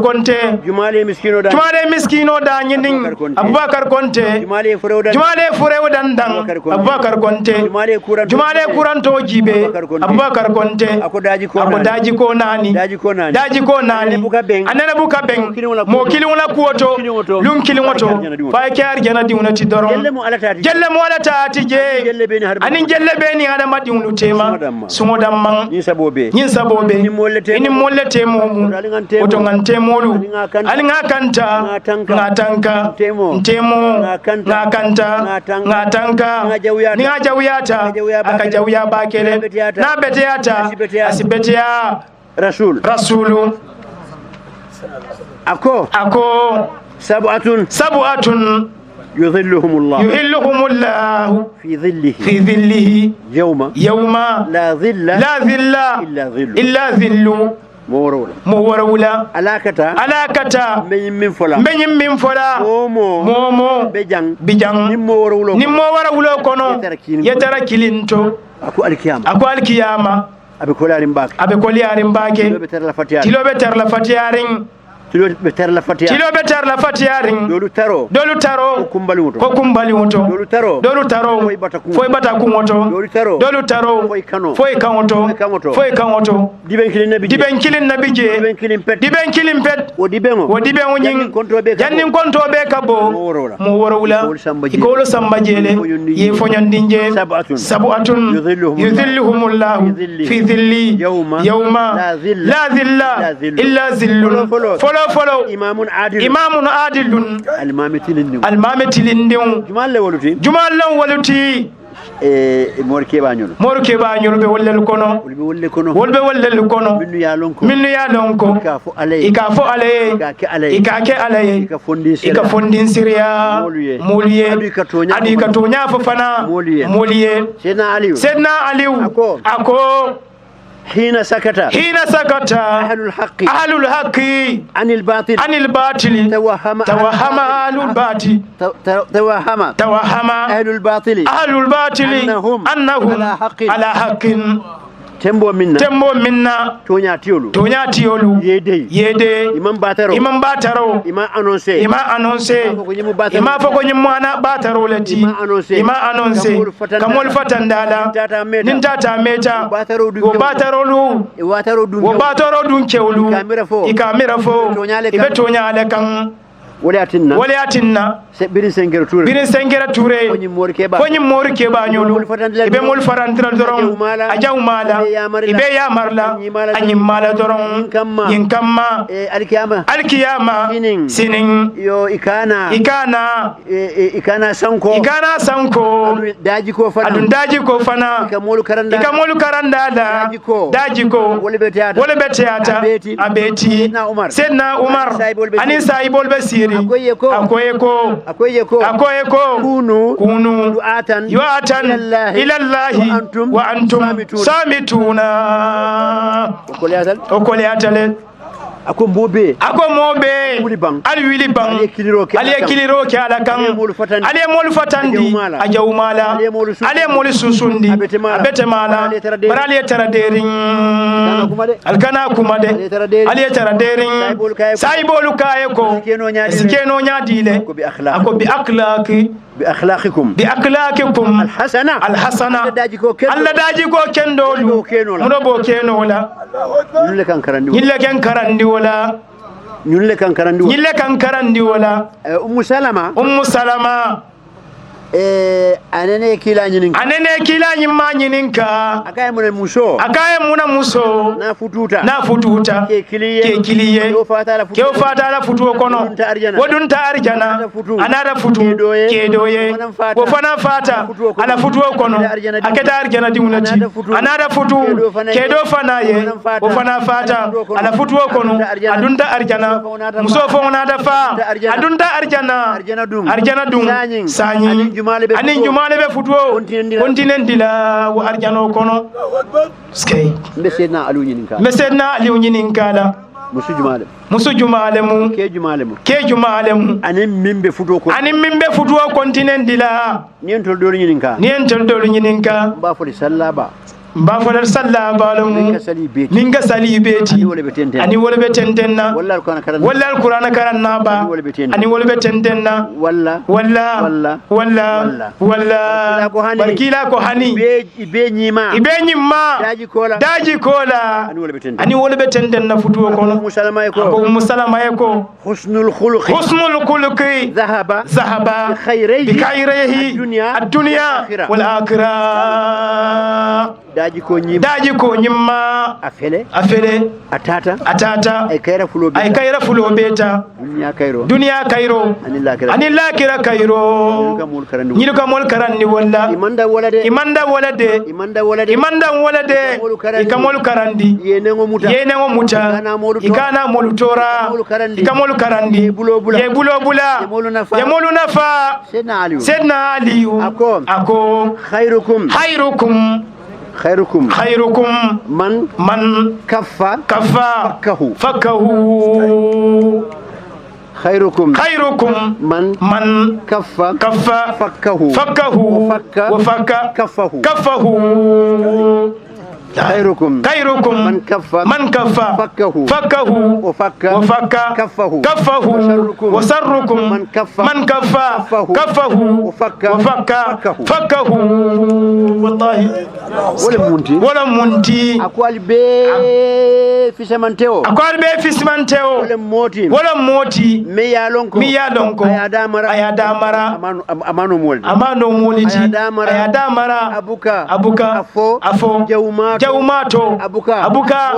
konte jumale miskino da nyinin abubakar konte jumale furew dandan abubakar konte jumale kuranto jibe abubakar konte ako daji ko nani anana buka ben mo kilingula kuoto lum kilingoto fa kyar jana diunati doron jelle mo ala taati je anin jelle beni hada madin lutema sungo damman yin sabobe ini mollete mu oto ngante molu alinga kanta ngatanka ntemo ngatanka ni ajawiyata akajawya bakele na beteyata asibeteya rasulu ako sab'atun يظلهم الله في ظله يوم لا ظل إلا ظل مورولا علاكتا من فلا مومو بجان نمو ورولو كونو يتركيلنتو أكو الكيامة أبي كوليارين باكي تلو بتر لفتيارين tilo be tar la fatiya ring dolu taro ko kumbali woto dolu taro foy bata ku moto dolu taro foy kanwoto diben kilin nabi je diben kilin pet wo diben nyin jannin konto be kabo mo worowla ikolo samba jele ye fonyandinje sabuatun yudhilluhumullahu fi dhilli yawma la dhilla illa dhillun folo imamun adilun almametilindin jumal waluti morke bañol be wollel kono wolbe wollel kono minnu ya lonko ika fo alaye ika ke alaye ika fondin siriya moliye adi ka tonya fo fana moliye sedna aliou ako حين سكت أهل الحق عن الباطل توهم أهل الباطل أنهم على حق tembo minna tonya tiolu yede imam bataro ima annonce ima foko nyimwana bataro lati ima annonce kamol fatandala nin tata meta go bataro dun kewlu ikamira fo ibe tonya le kan waliatinna birin sengera ture konyi morke ba nyolu ibe mol farantira doron ajaw mala ibe ya marla anyim mala doron yinkamma alkiyama sinin yo ikana sanko daji ko fana ikamolu karanda daji ko wole beteata abeti sedna umar anin saibol basiri akoye ko kunu yu'atan ila allahi wa antum samituna okoliatale ako mobe ali wili bang ali kiliro ke ala kan ali mol fatandi ajawmala ali mol susundi abetemala barali taraderin alkana kumade ali taraderin saibolu kayeko sikeno nyadile ako bi akhlaqi بأخلاقكم الحسنة الله داجي كو كندولو منو كينو ولا يله كان كراندي ولا أم سلمة anene kila nyinma nyininka akaye muna muso na fututa ke kiliye ke fatala futuo kono wodun ta arjana anada futu ke doye wo fana fata ala futuo kono aketa arjana dimunati anada futu ke do fana ye wo fana fata ala futuo kono adunta arjana muso fo nada fa adunta arjana dum sanyi anin jumale be futuo continenti la wa arjano kono skay mesedna aliou nyininka la musu jumale mu ke jumale mu anin mimbe futuo continenti la nien tol do nyininka ba fo sallaba mbafodal salla balum ninga sali beti ani wolbe tentenna walla alquran karanna ba ani wolbe tentenna walla barkila ko hani ibe nyima daji kola ani wolbe tentenna futuo kono musalama ko husnul khuluqi dhahaba bi khayrihi ad-dunya wal akhirah daji ko nyimma afele atata ay kayra fulo beta dunya kayro anilla kira kayro nyiluka mol karandi walla imanda walade ikamol karandi yenengo muta ikana molutora ikamol karandi ye bulobula yemolu nafa sedna aliyu ako خيركم من كف فكه خيركم من كف فكه وفك كفه khairukum man kaffa fakkahu wa fakka kaffahu wa sarrukum man kaffa kaffahu wa fakkahu wallahi wala munti akwal be fisamanteo wala moti mi ya lonko ayada mara amano moliti ayada mara abuka afo jawmato abuka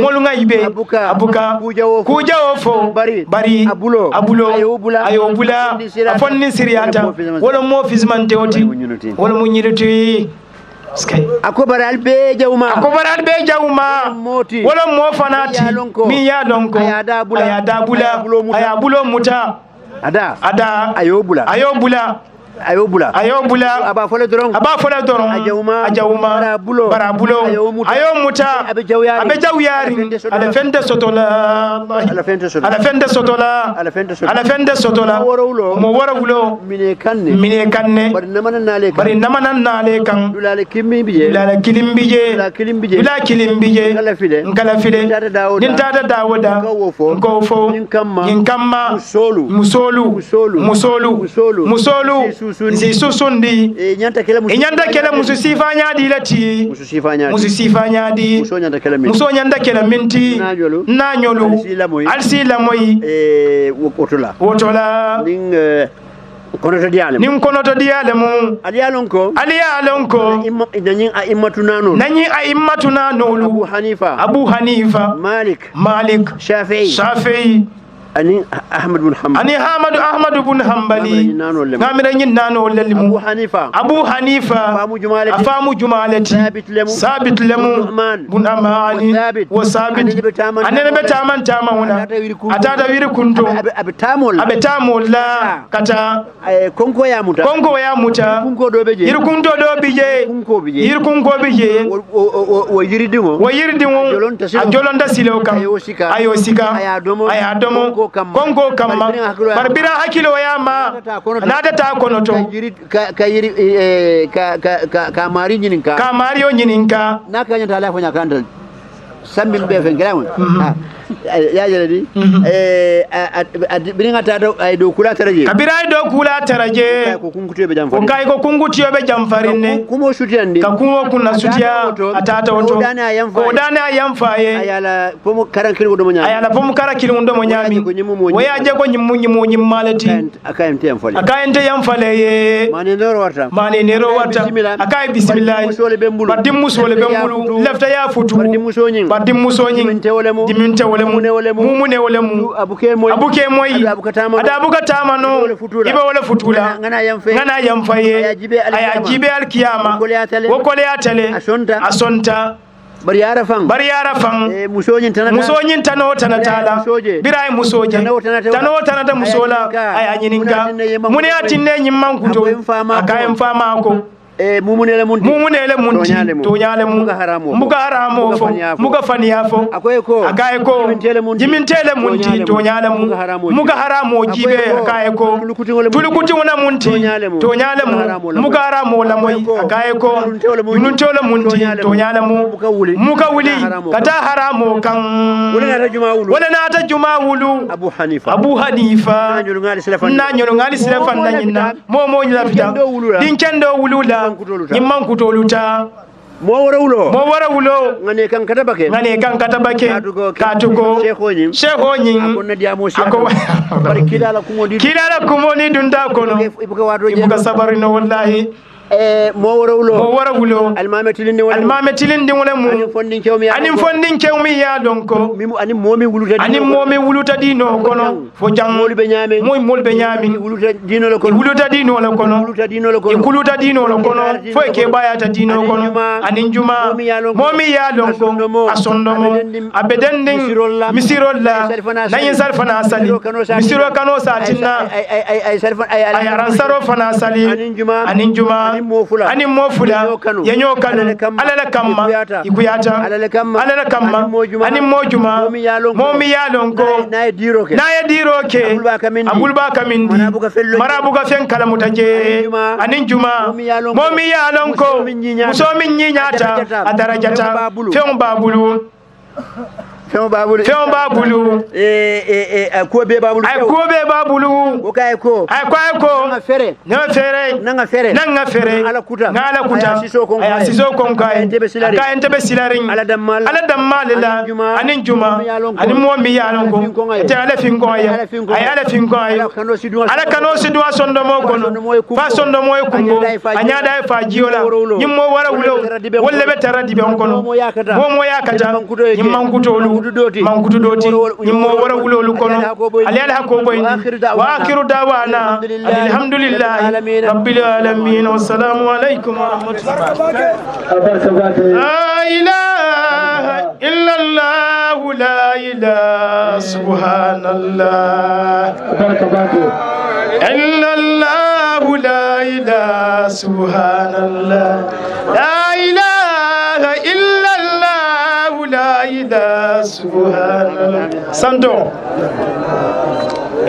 molungaibe abuka kujawo fo bari abulo ayobula afonni siriyata wala mo fismantewti wala munyiriti akobaral be jawma wala mo fanati mi ya lonko ayada bula muta ada ayobula aba fola doron ajawma barabulo ayo muta abe jawyari ala fende sotola mo wara wulo mine kanne bari namanan nale kan dulala kilimbiye ngala file nin tada dawoda ko fo nin kamma musolu si susundi nyanta kala musu sifanya di lati musu sifanya di muso nyanda kala minti nanyolu alsila moy wotola ning konoto diale mu aliyalon ko nanyi aimmatu nanu Abu Hanifa Malik Shafi'i ani Ahmad bin Hanbali ngamira nyin nano lelimu Abu Hanifa afamu jumalati sabit lemu bun amani wa sabit anene betaman tamawuna atata wiri kunto abetamol la kata konko ya muta yiri kunto do bije wo yiridimo ajolonda siloka ayosika ayadomo kongo kamma barbira hakilo yama nada ta konoto ka mari nyininka nakanya ta lafa nyakanda sambil be fen grawon ya jadi biringa ta ay do kula taraje kabira ay do kula taraje ko kungutiyo be jamfarin ko kay ko kungutiyo be jamfarin ne kumo sutiyande ka kumo kunna sutiya atata woto ko dana yamfaye ayala pomo karakil do mo nyami waya je ko nyimmu nyimmalati akayente yamfale ye mane nero warta akay bismillah badim musole bembulu lefta ya futu badim musonyin diminte mumune wolemu abuke moyi ada abukatama no ibe wala futula ngana yamfaye ayajibe alkiyama wokole atale asonta bari yara fan musonyin tano tanatala birai musoje tano tanata musola ayanyininga mune atinne nyimman kuto akayem fama ko mumunele munti tonyale mu muga haramo fo muga faniya fo akaye ko jimintele munti tonyale mu muga haramo jibe akaye ko tulukuti wona munti tonyale mu muga haramo la moy akaye ko yununtole munti tonyale mu muga wuli kata haramo kan wala na ta juma wulu Abu Hanifa na nyolo ngali silafan na nyina mo nyafita dinkendo wulula nyimman kutoluta mo wara wulo ngane kan katabake katugo shekho nyin ako kilala kumoni dunda kono ibuka sabari no wallahi mo wara wulo almametilinde wala mu anin fondin kewmi ya donko anin momi wuluta dino kono fo jang molbe nyami wuluta dino la kono ikuluta dino la kono fo ke bayata dino kono anin juma momi ya donko asondomo abedending misirolla nayin sarfana sali misiro kano satinna ay ransaro fana sali anin juma ani mofula yenyo kanu alala kamma ikuyata alala kamma ani mojuma momi yalon ko na diroke abulba kamindi marabuga fen kala mutaje ani juma momi yalon ko muso min nyinyata adarajata fen babulu Fion babulu ko be babulu ko kay ko nga fere ala kuta siso kon kay entebe silarin ala damma lila anin juma anin mombi yalon ko te ala fin ko ya ala kano sidwa sondo mo kono fa sondo mo kungo anyada fa jiola nyimmo wara wulo wolle be taradi be on kono mo yakata nyimman mankutu doti nyimmo wara wulolu kono ali alhaqo boyni wa akhiru dawana alhamdulillahi rabbil alamin wassalamu alaikum wa rahmatullahi la ilaha illa allah la ilaha subhanallah illa allah la ilaha subhanallah la ilaha illa la ilaha subhanallah santo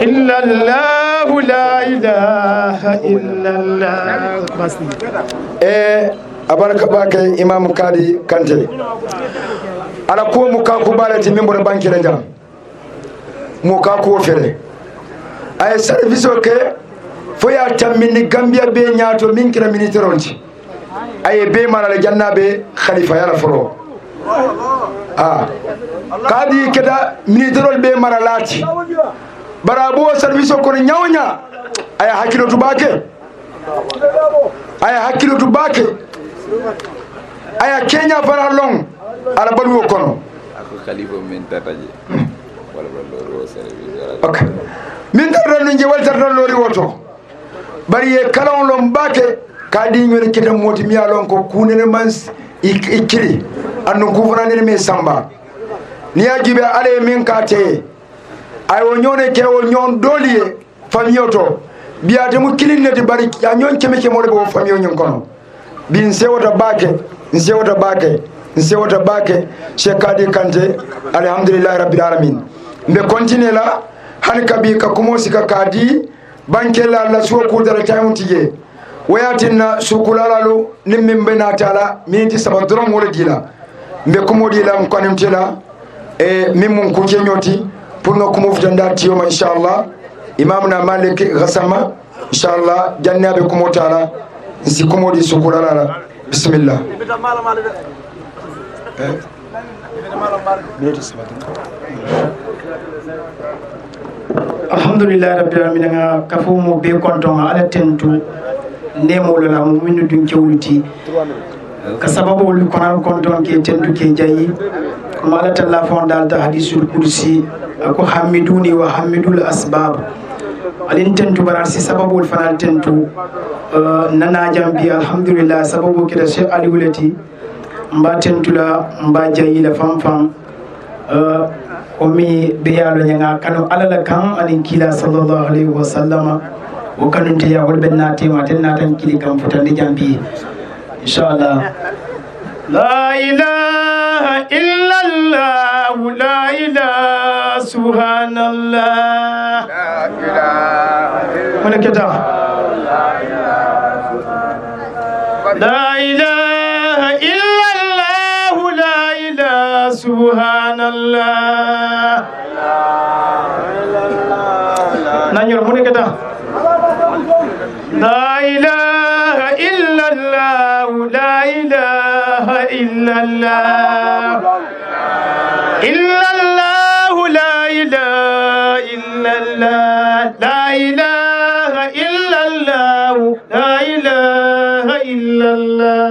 illa allah la ilaha illa allah abaraka bake imam kadi kante ala ko mukaku balati membre banque la jam mukaku fere ay service ke foya tammini gambia be nyaato min kira ministre onti ay be mara jannabe khalifa yala foro kadi keda ministre be mara lati barabo service ko nyawnya ay hakilo tubake aya Kenya fara long ala balu kono ako khalifa min tataje wala loro service okay min tarra nje wal tarra lori woto bari e kalon lom bake kadi ngol kitam moti mi alon ko kunene mans ikiri anno gouvernement me samba ni ajibe ale min kate ay o nyone ke o nyon doliye famioto biade mu kilinne de bari ya nyon kemeke mo bo famio nyon kono bin sewota bake shekadi kante alhamdulillah rabbil alamin mbe continue la han kabi ka kumosi ka kadi banke la la so ko dara taymutige wayatinna sukulalalu nimmin bena taala minti sabadron wala dila mbe komodi la mkonimtela mimmun ku kenyoti pour no kumo futanda tiyoma inshallah imamuna malik ghasama inshallah jannabe kumo taala nsi komodi sukulalala bismillah alhamdulillah rabbil alamin nga kafumo be konton ala tentu ndemolo la mo minnu dun kewulti ka sababu lu konan konton ke tentu ke jayi ko mala talla fondal ta hadisul kursi ko hamiduni wa hamidul asbab alin tentu barar si sababu fanal tentu nana jambi alhamdulillah sababu kida Sheikh Ali Wulati mba tentula mba jayila famfam o mi biyalo nyanga kanu alala kan alin kila sallallahu alaihi wasallama o kanunte ya wol benna tema tenna tan kili kam futande jambi inshallah la ilaha illa allah la ilaha subhanallah la ilaha illa la ilaha illa allah la ilaha subhanallah nanyor munekata la ilaha illa allah la ilaha illa allah illa allah la ilaha illa allah la ilaha illa allah la ilaha illa allah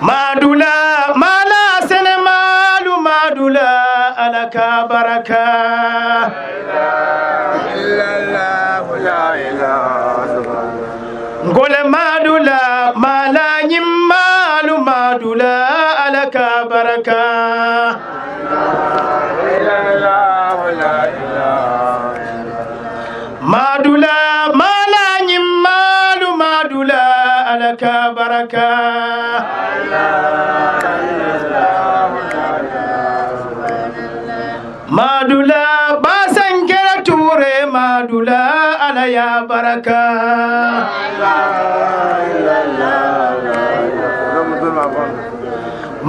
madula mala sene malu madula alaka baraka ngole madula mala nyimmalu madula alaka baraka baraka madula basankera ture madula ala ya baraka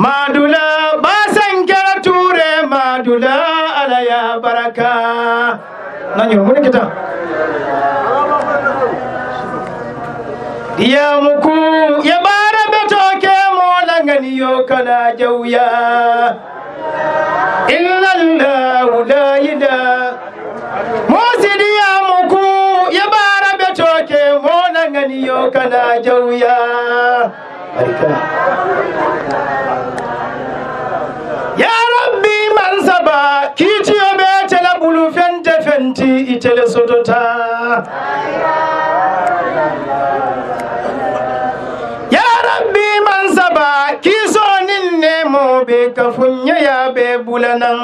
madula basankera ture madula ala ya baraka nanyo mune kita ya muku ya bara betoke mo langani yo kana jawya illa allah la ilaha mosidi ya muku ya bara betoke mo langani yo kana jawya ya rabbi man saba kiti yo betela bulu fente fenti itele sotota ya rabbi man saba kiso ninne mo be kafunya ya be bulanan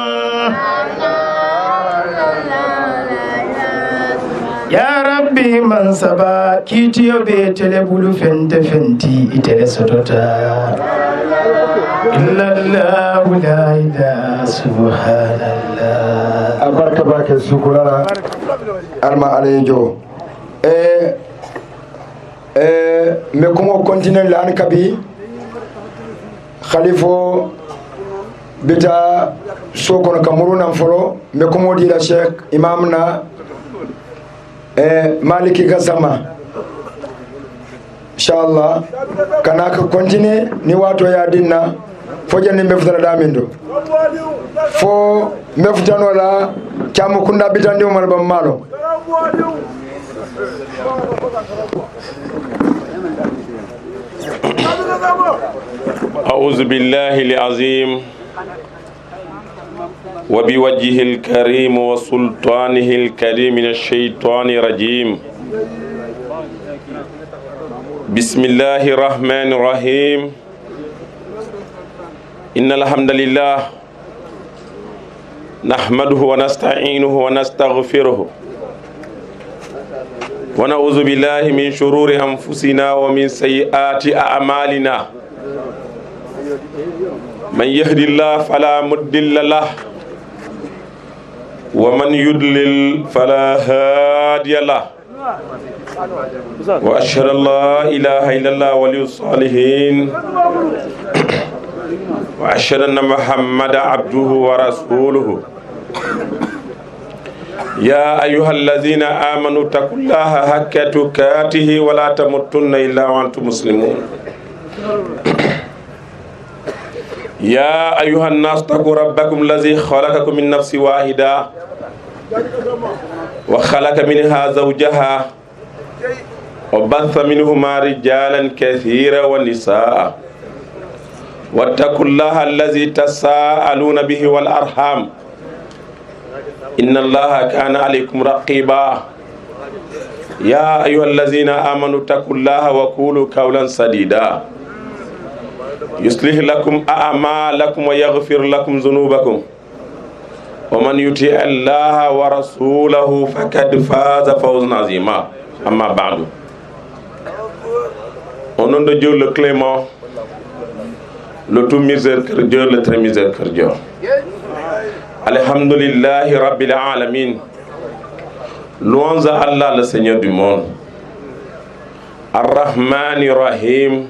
ya rabbi man saba kiti yo betele bulu fente fenti itele sotota illa allah la ilaha subhanallah abarka bake sukurara alma alejo me kuma continue lan kabi khalifo bita sokon kamuruna folo me kuma di la sheikh imamna maliki gasama inshallah kana ka continue ni wato ya dinna fo jani me futana damindo fo me futano la chamu kunda bitandi umar bamalo أعوذ بالله العظيم وبوجهه الكريم وسلطانه الكريم من الشيطان الرجيم بسم الله الرحمن الرحيم إن الحمد لله نحمده ونستعينه ونستغفره ونعوذ بالله من شرور أنفسنا ومن سيئات أعمالنا من يهد الله فلا مضل له ومن يضلل فلا هادي له وأشهد أن لا إله إلا الله ولي الصالحين وأشهد أن محمدا عبده ورسوله يا أيها الذين آمنوا اتقوا الله حق تقاته ولا تموتن إلا وأنتم مسلمون يا أيها الناس اتقوا ربكم الذي خلقكم من نفس واحدة وخلق منها زوجها وبث منهما رجالا كثيرا ونساء واتقوا الله الذي تساءلون به والأرحام إن الله كان عليكم رقيبا يا أيها الذين آمنوا اتقوا الله وقولوا قولا سديدا يصلح لكم أعمالكم ويغفر لكم ذنوبكم ومن يطع الله ورسوله فقد فاز فوزا عظيما أما بعد au nom de Dieu le clément, le tout miséricordieux, le très miséricordieux. Alhamdulillahi Rabbil Alamin. Louange à Allah, le Seigneur du monde. Ar-Rahmani Rahim,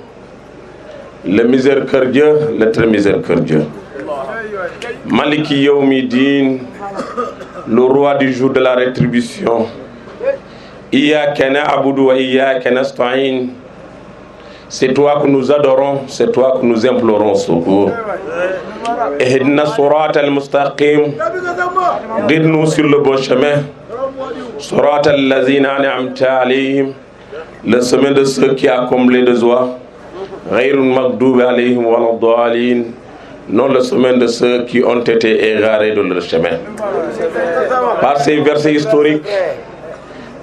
le miséricordieux, le très miséricordieux. Maliki Yawmiddin, le roi du jour de la rétribution. Iyyaka na'budu wa iyyaka nasta'in. C'est toi que nous adorons, c'est toi que nous implorons secours. Ihdina surat al-mustaqim. Guide-nous sur le bon chemin. Surat al-lazina an'amta alayhim. Le chemin de ceux qui a comblé de joie. Ghayrul maghdubi alayhim waladdallin. Non le chemin de ceux qui ont été égarés de leur chemin. Par ces versets historiques,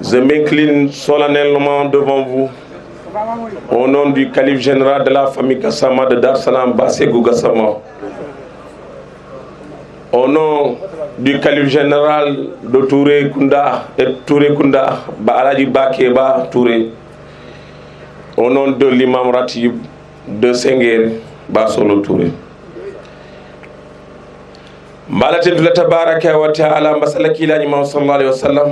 je m'incline solennellement devant vous. Au nom du calife général de la famille Gassama de Dar Salam Bassegou Gassama, au nom du calife général de Touré Kunda et Touré Kunda Baalaji Bakeba Touré, au nom de l'imam Ratib de Sengheri Basolo Touré. Mbalatin tabaraka wa ta'ala mbasala kilani ma sallallahu alaihi wasallam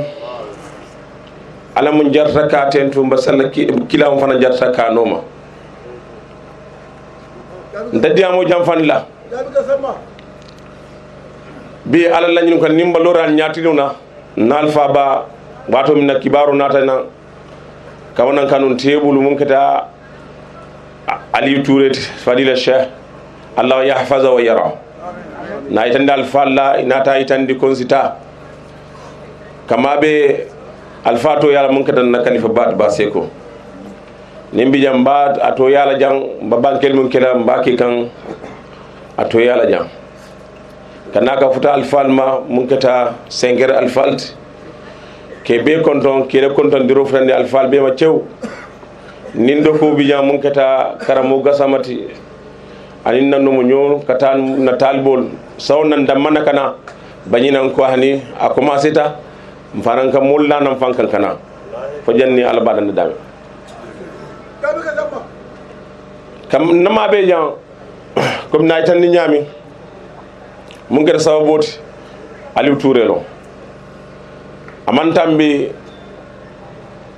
ala mun jarta ka tentu mbasala kila mun fana jarta ka noma ndadi amo jam fan la bi ala lañu ko nimbaloral ñatinuna nalfa ba wato min kibaru natana kawanan kanun tebulu mun kata Ali Touré fadila Cheikh Allah yahfaza wa yara na itande alfalla inata itandi konsita kama be alfato yala mun kata na kalifa bat ba seko nimbi jam bat ato yala jang babankel mun kela mbaki kan ato yala jang kanaka futa alfalma mun kata Sengheri alfalt ke be konton kele konton diro frande alfal be ma cew nindo ko bi jam mun kata karamo gasamati anin nan mo ñoo kata na talbol sawnan damana kana bañinan ko hani a commencé ta faran kam mulla nam fankan kana fo janni albadan dame kam nama be jam comme nay tan ni ñami mun gata saboti Aliou Touré lo amantambi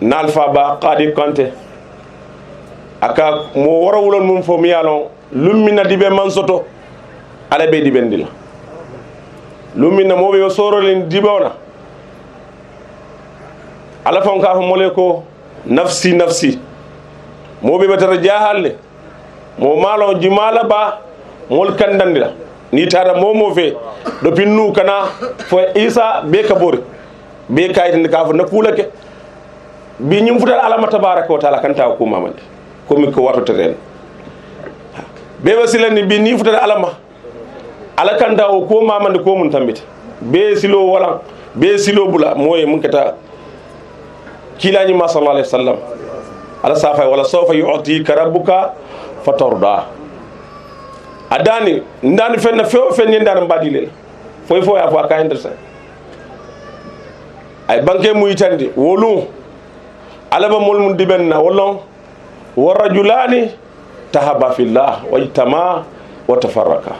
nalfa ba qadi Kanté aka mo wara wulon mum fo mi yalon lummina dibe man soto ala be dibendila lummina mo be sorolin dibona ala fon ka mole ko nafsi nafsi mo be betara jahalle mo malo jimala ba mol kandandila ni tara momo fe do pinnu kana fo Isa be kabori be kayitinde ka fo nakulake bi ñum futal alama tabaraka wa taala kanta ko mamande komi ko wato teren be wasilani bi ni futal alama ala kanta o ko mamande ko mun tambita be silo wala be silo bula moye mun keta kilani ma sallallahu alaihi wasallam ala safa wala sawfa yu'tika rabbuka fatarda adani ndani fenna few fenni ndar mbadile foy foy afo ka intersa ay banke mu yitande wolu alaba mol mun dibenna wallon warajulani tahaba fillah wajtama wa tafarraka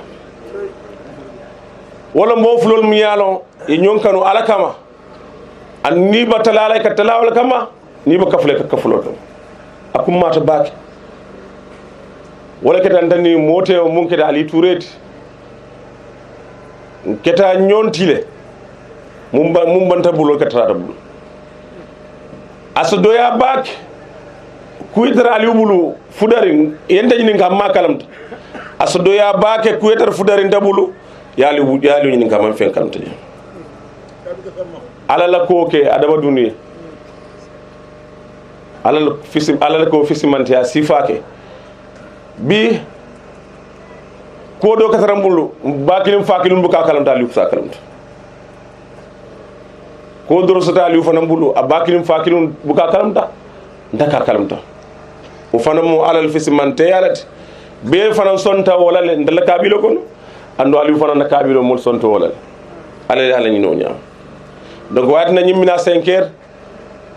wala mo fulol mu yalo e nyonkanu alakama an ni batalala ka talawal kama ni ba kafle ka kafulo to akum mata baki wala keta ndani mote mun keda Ali Touré keta nyontile mum banta bulo keta bulo aso doya bak kuidra Ali bulu fudarin yende ni ngam makalamta aso doya bak kuidra fudarin dabulu yali ni ngam fen kalamta ala la ko ke adama duniya ala ko fisimante ya sifake bi ko do kataram bulu bakilim fakilum buka kalamta Ali sa kalamta ko doro sota Ali fana bulu abakilim fakilum buka kalamta ndaka kalamta o fana mo alal fisimante yalat be fana sonta wala le ndala kabilo kono ando Ali fana na kabilo mul sonto wala ala ni no nya donc wat na nyimina 5h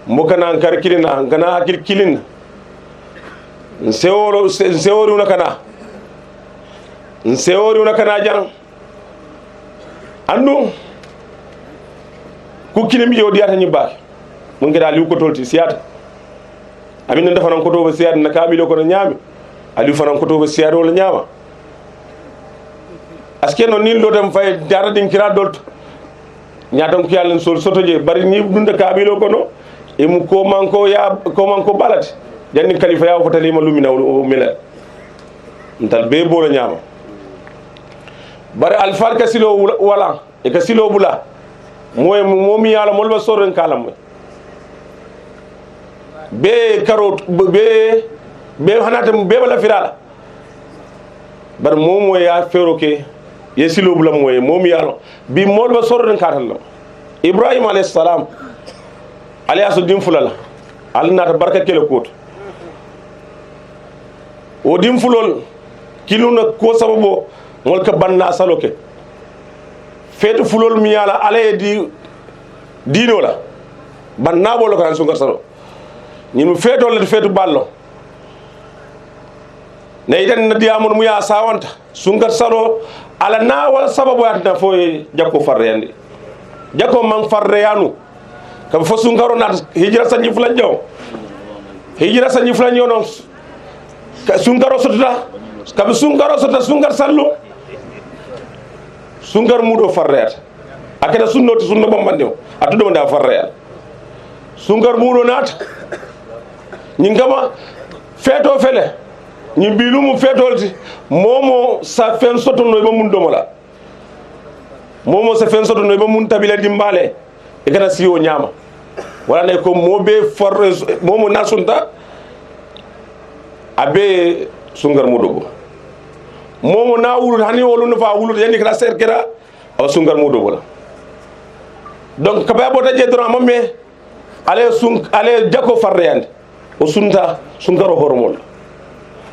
mbokana kar kilina ngana akil kilin nseworu na kana jang andu ku kilim yo diata nyibak mun ngi dal yu ko tolti siyata amin ndafa nan ko to be siyata na kabilo ko na nyami ali fanan ko to be siyata wala nyama aske no nin do dem fay dara din kira dolto ñatam ko yalla sol soto je bari ni dunda kabilo ko no e mu ko manko balati janni khalifa ya fotali ma lumina o mila ntal be bolo nyama bari al farka silo wala e ka silo bula moy momi yalla mol ba soron kalam be karot be hanatam be bala firala bar momo ya feroke ye silo bula moy momi yalla bi mol ba soron katal Ibrahim alayhis salam aliasu dim fulala alnata barka kele koto o dim fulol kiluna ko sababo ngol ka banna saloke fetu fulol mi yala alaye di dino la banna bolo kan sungar salo ñinu feto le fetu ballo ne itan na diamon mu ya sawanta sungar salo ala na wala sababu ya ta foye jakko farreyande jakko man farreyanu kam fo sungaro na hijra sanji fulan jaw hijra sanji fulan yo non sungaro sotata kam sungaro sotata sungar sallu sungar mudo farreyata akeda sunnoti sunno bombande o atudo nda farreyal sungar mudo nata ñingama feto fele ñi bilumu fetolti momo sa fen soto no be mun domola momo sa fen soto no be mun tabila dimbale e kana siyo nyama wala ne ko mobe for momo nasunta abe sungar mudogo momo na wulu hani wolu no fa wulu yani kala ser kera o sungar mudogo la donc kaba bota je dron mamme ale jako farreyande o sunta sungaro hormol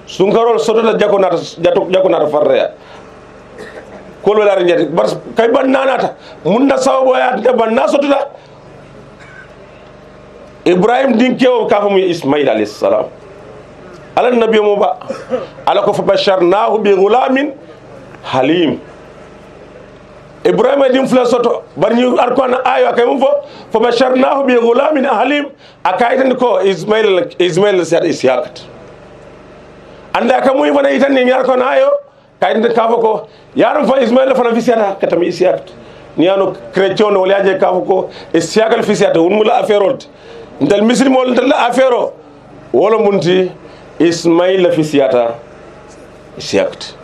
sungarol sotota jako nata farreya kololare ñeti bar kay ban nanata munna sababu ya de ban na sotota ibrahim din kewo ka famu ismail alayhi salam ala nabi mo ba ala ko fa basharnahu bi ghulamin halim ibrahim din fla soto bar ñu arkona ayo kay mum fo fa basharnahu bi ghulamin halim akaytan ko ismail sat isyakat anda ka muy fana itan ni ñar ko nayo kayde ka ko yaram fa ismail fana fisiyata katami isiat ni ano chrétien no liaje ka ko isiakal fisiyata won mula affaire ndal muslimo ndal affaire wala munti ismail fisiyata isiat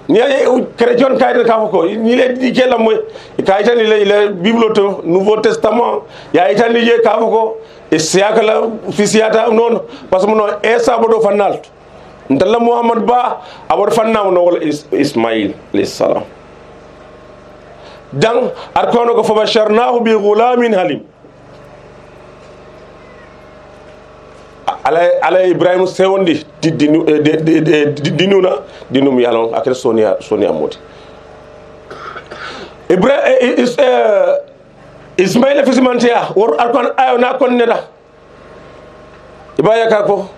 ni ay chrétien kayde ka ko ni le di kela moy kayta ni le bible to nouveau testament ya itan ni je ka ko isiakala fisiyata non parce que no esa bodo fanal ndalla muhammad ba abor fannam no wala ismail alayhi salam dan arkono ko fabasharnahu bi ghulamin halim ala ibrahim sewondi dinuna dinum yalon akere sonia moti ibrahim ismail fisimantia wor arkon ayo na kon neda ibaya ka ko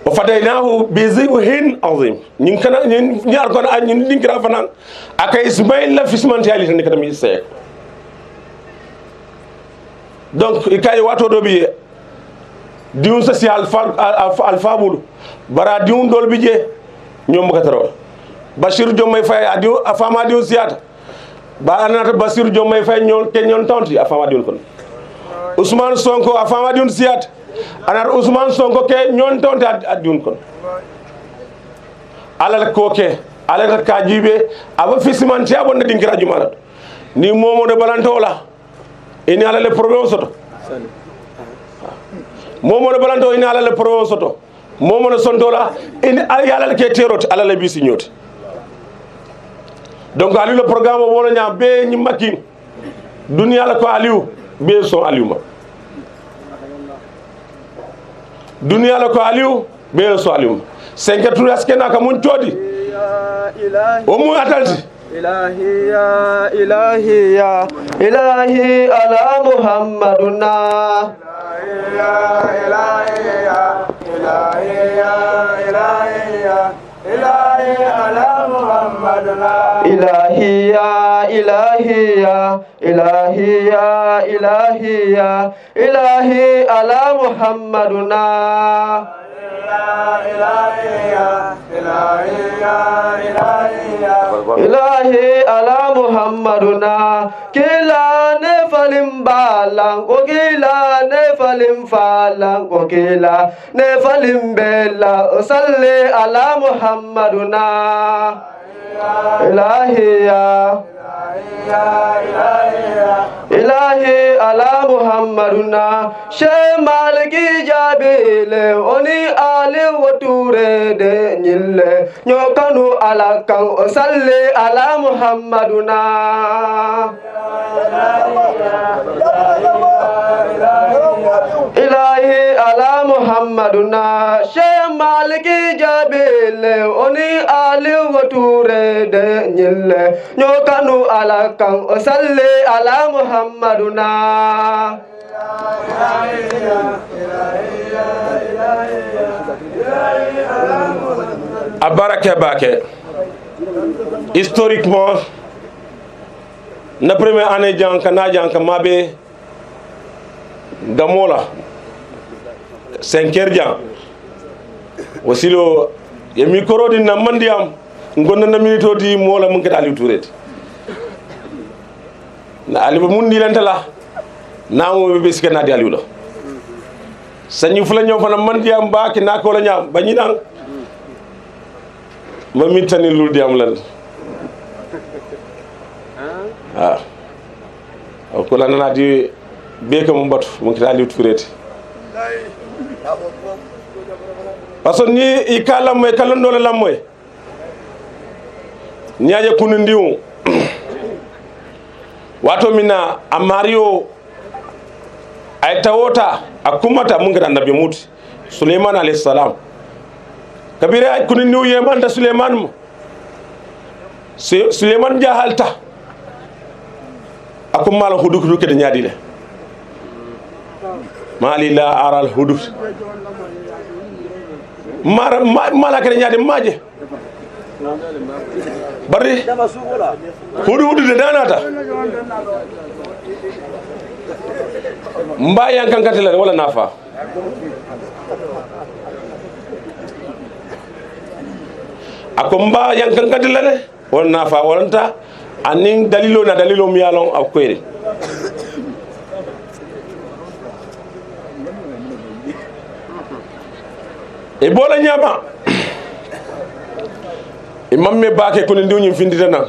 o fadaynahu bi zibhin azim ñing kana ñaar ko a ñin linkira fanan akay ismail la fismanti ali tan kadam yisse donc ikay wato do bi diun social alfa bulu bara diun dol bi je ñom ko taro bashir jomay fay adiu afama diun siata ba anata bashir jomay fay ñon ke ñon tonti afama diun kon ousmane sonko afama diun siata anar Ousmane Sonko ke ñon tonte adun kon alal ko ke alal ka jibe aba fisimanti abonde dingira jumala ni momo de balantola ini alal le problème soto momo de balanto ini alal le problème soto momo no sontola ini alal ke terot alal bi signot donc ali le programme wona nya be ñi makki dunya la ko aliou be son aliou ma dunia la ko aliou be so aliou 5 tour askena ka mun todi o mu atalti ilahi ya ilahi ya ilahi ala muhammaduna ilahi ya ilahi ya ilahi ya ilahi ala muhammaduna ilahi ya ilahi ya ilahi ya ilahi ya ilahi ala muhammaduna ilahi ya ilahi ya ilahi ya ilahi ala muhammaduna kila ne falim balang ko kila ne falim falang ko kila ne falim bella salli ala muhammaduna ilahi ya ilahi ala muhammaduna shemalgi jabile oni ali wature de nyille nyokanu ala kan salli ala muhammaduna ilahi ala muhammaduna shemalgi jabile oni ali wature de nyille nyokanu ala kan salli ala muhammaduna a barake bake historiquement na première année janka na janka mabe gamola 5 jan wasilo e micro di na mandiyam ngonna na minito di mola mun kada ali tourete na ali mun ni lentala na mo be biska na di ali lo sanyi fula ñom fana mandiyam baaki na ko la ñam bañi dan ma mitani lul diam lan ko la na di beka mo batu mun kada ali tourete parce que ni i kala moy kala ndole lam moy ñaaje kunu ndiwu wato mina a mario ay tawota akumata mun ga annabi muti Sulaiman alayhi salam kabira ay kunu ndiwu yemanta Sulaiman mo Sulaiman jahalta akum mala hudukudu ke de ñaadile mali la aral hudud mala kene ñaade maaje bari hudu de danata mba yankankati la wala nafa ako mba yankankati la ne wala nafa walanta anin dalilo na dalilo mi yalon akoyre e bola ñama imam me baake ko ndiw ñim findita na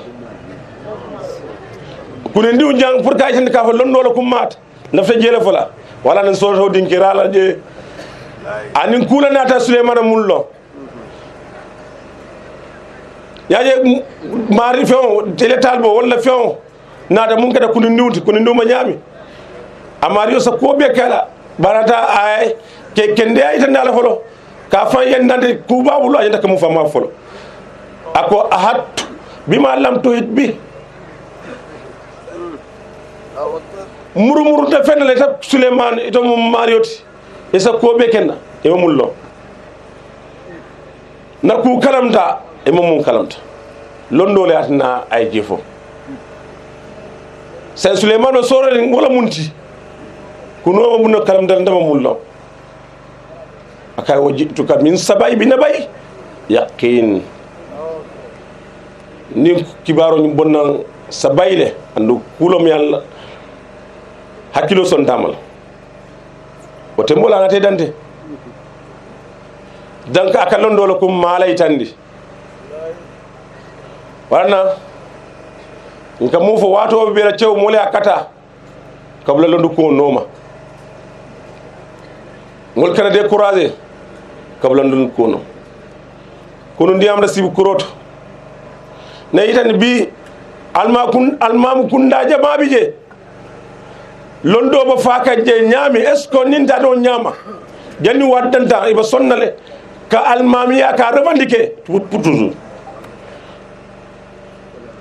ko ndiw jang pour kay tan ka fa londo la kum mat nafta jele fala wala nan soto dinkirala je anin kula nata Sulaiman mullo yaje mari few tele talbo wala few nata mun kada ko ndiw ma ñami amari sa ko be kala barata ay ke kende ay tan dala folo ka fa yendande ku babulu ajanda ka mu fama folo ako ahad bima lam tuhit bi muru ta fenale ta Sulaiman ito mo marioti isa ko be kenna e mullo na ku kalamta e mun kalamta londo le atna ay jefo sen Sulaiman o sore wala munti kuno mun kalamta ndama mullo akay wajituka min sabai bi nabay yaqin ni kibaro ñu bonnan sabayle andu kulom yalla hakkilo son tamal o tembola na te dante donc aka londolo kum malay tandi warna nka mu fo wato be la cew mole akata kabla londu ko noma mol kana décourager kabla londu ko no kono ndiyam da sibu kuroto ne itani bi almamu kundaje mabije londo ba faka je nyami est ce que ninta do nyama janni waddanta iba sonnale ka almamiya ka revendiquer pour toujours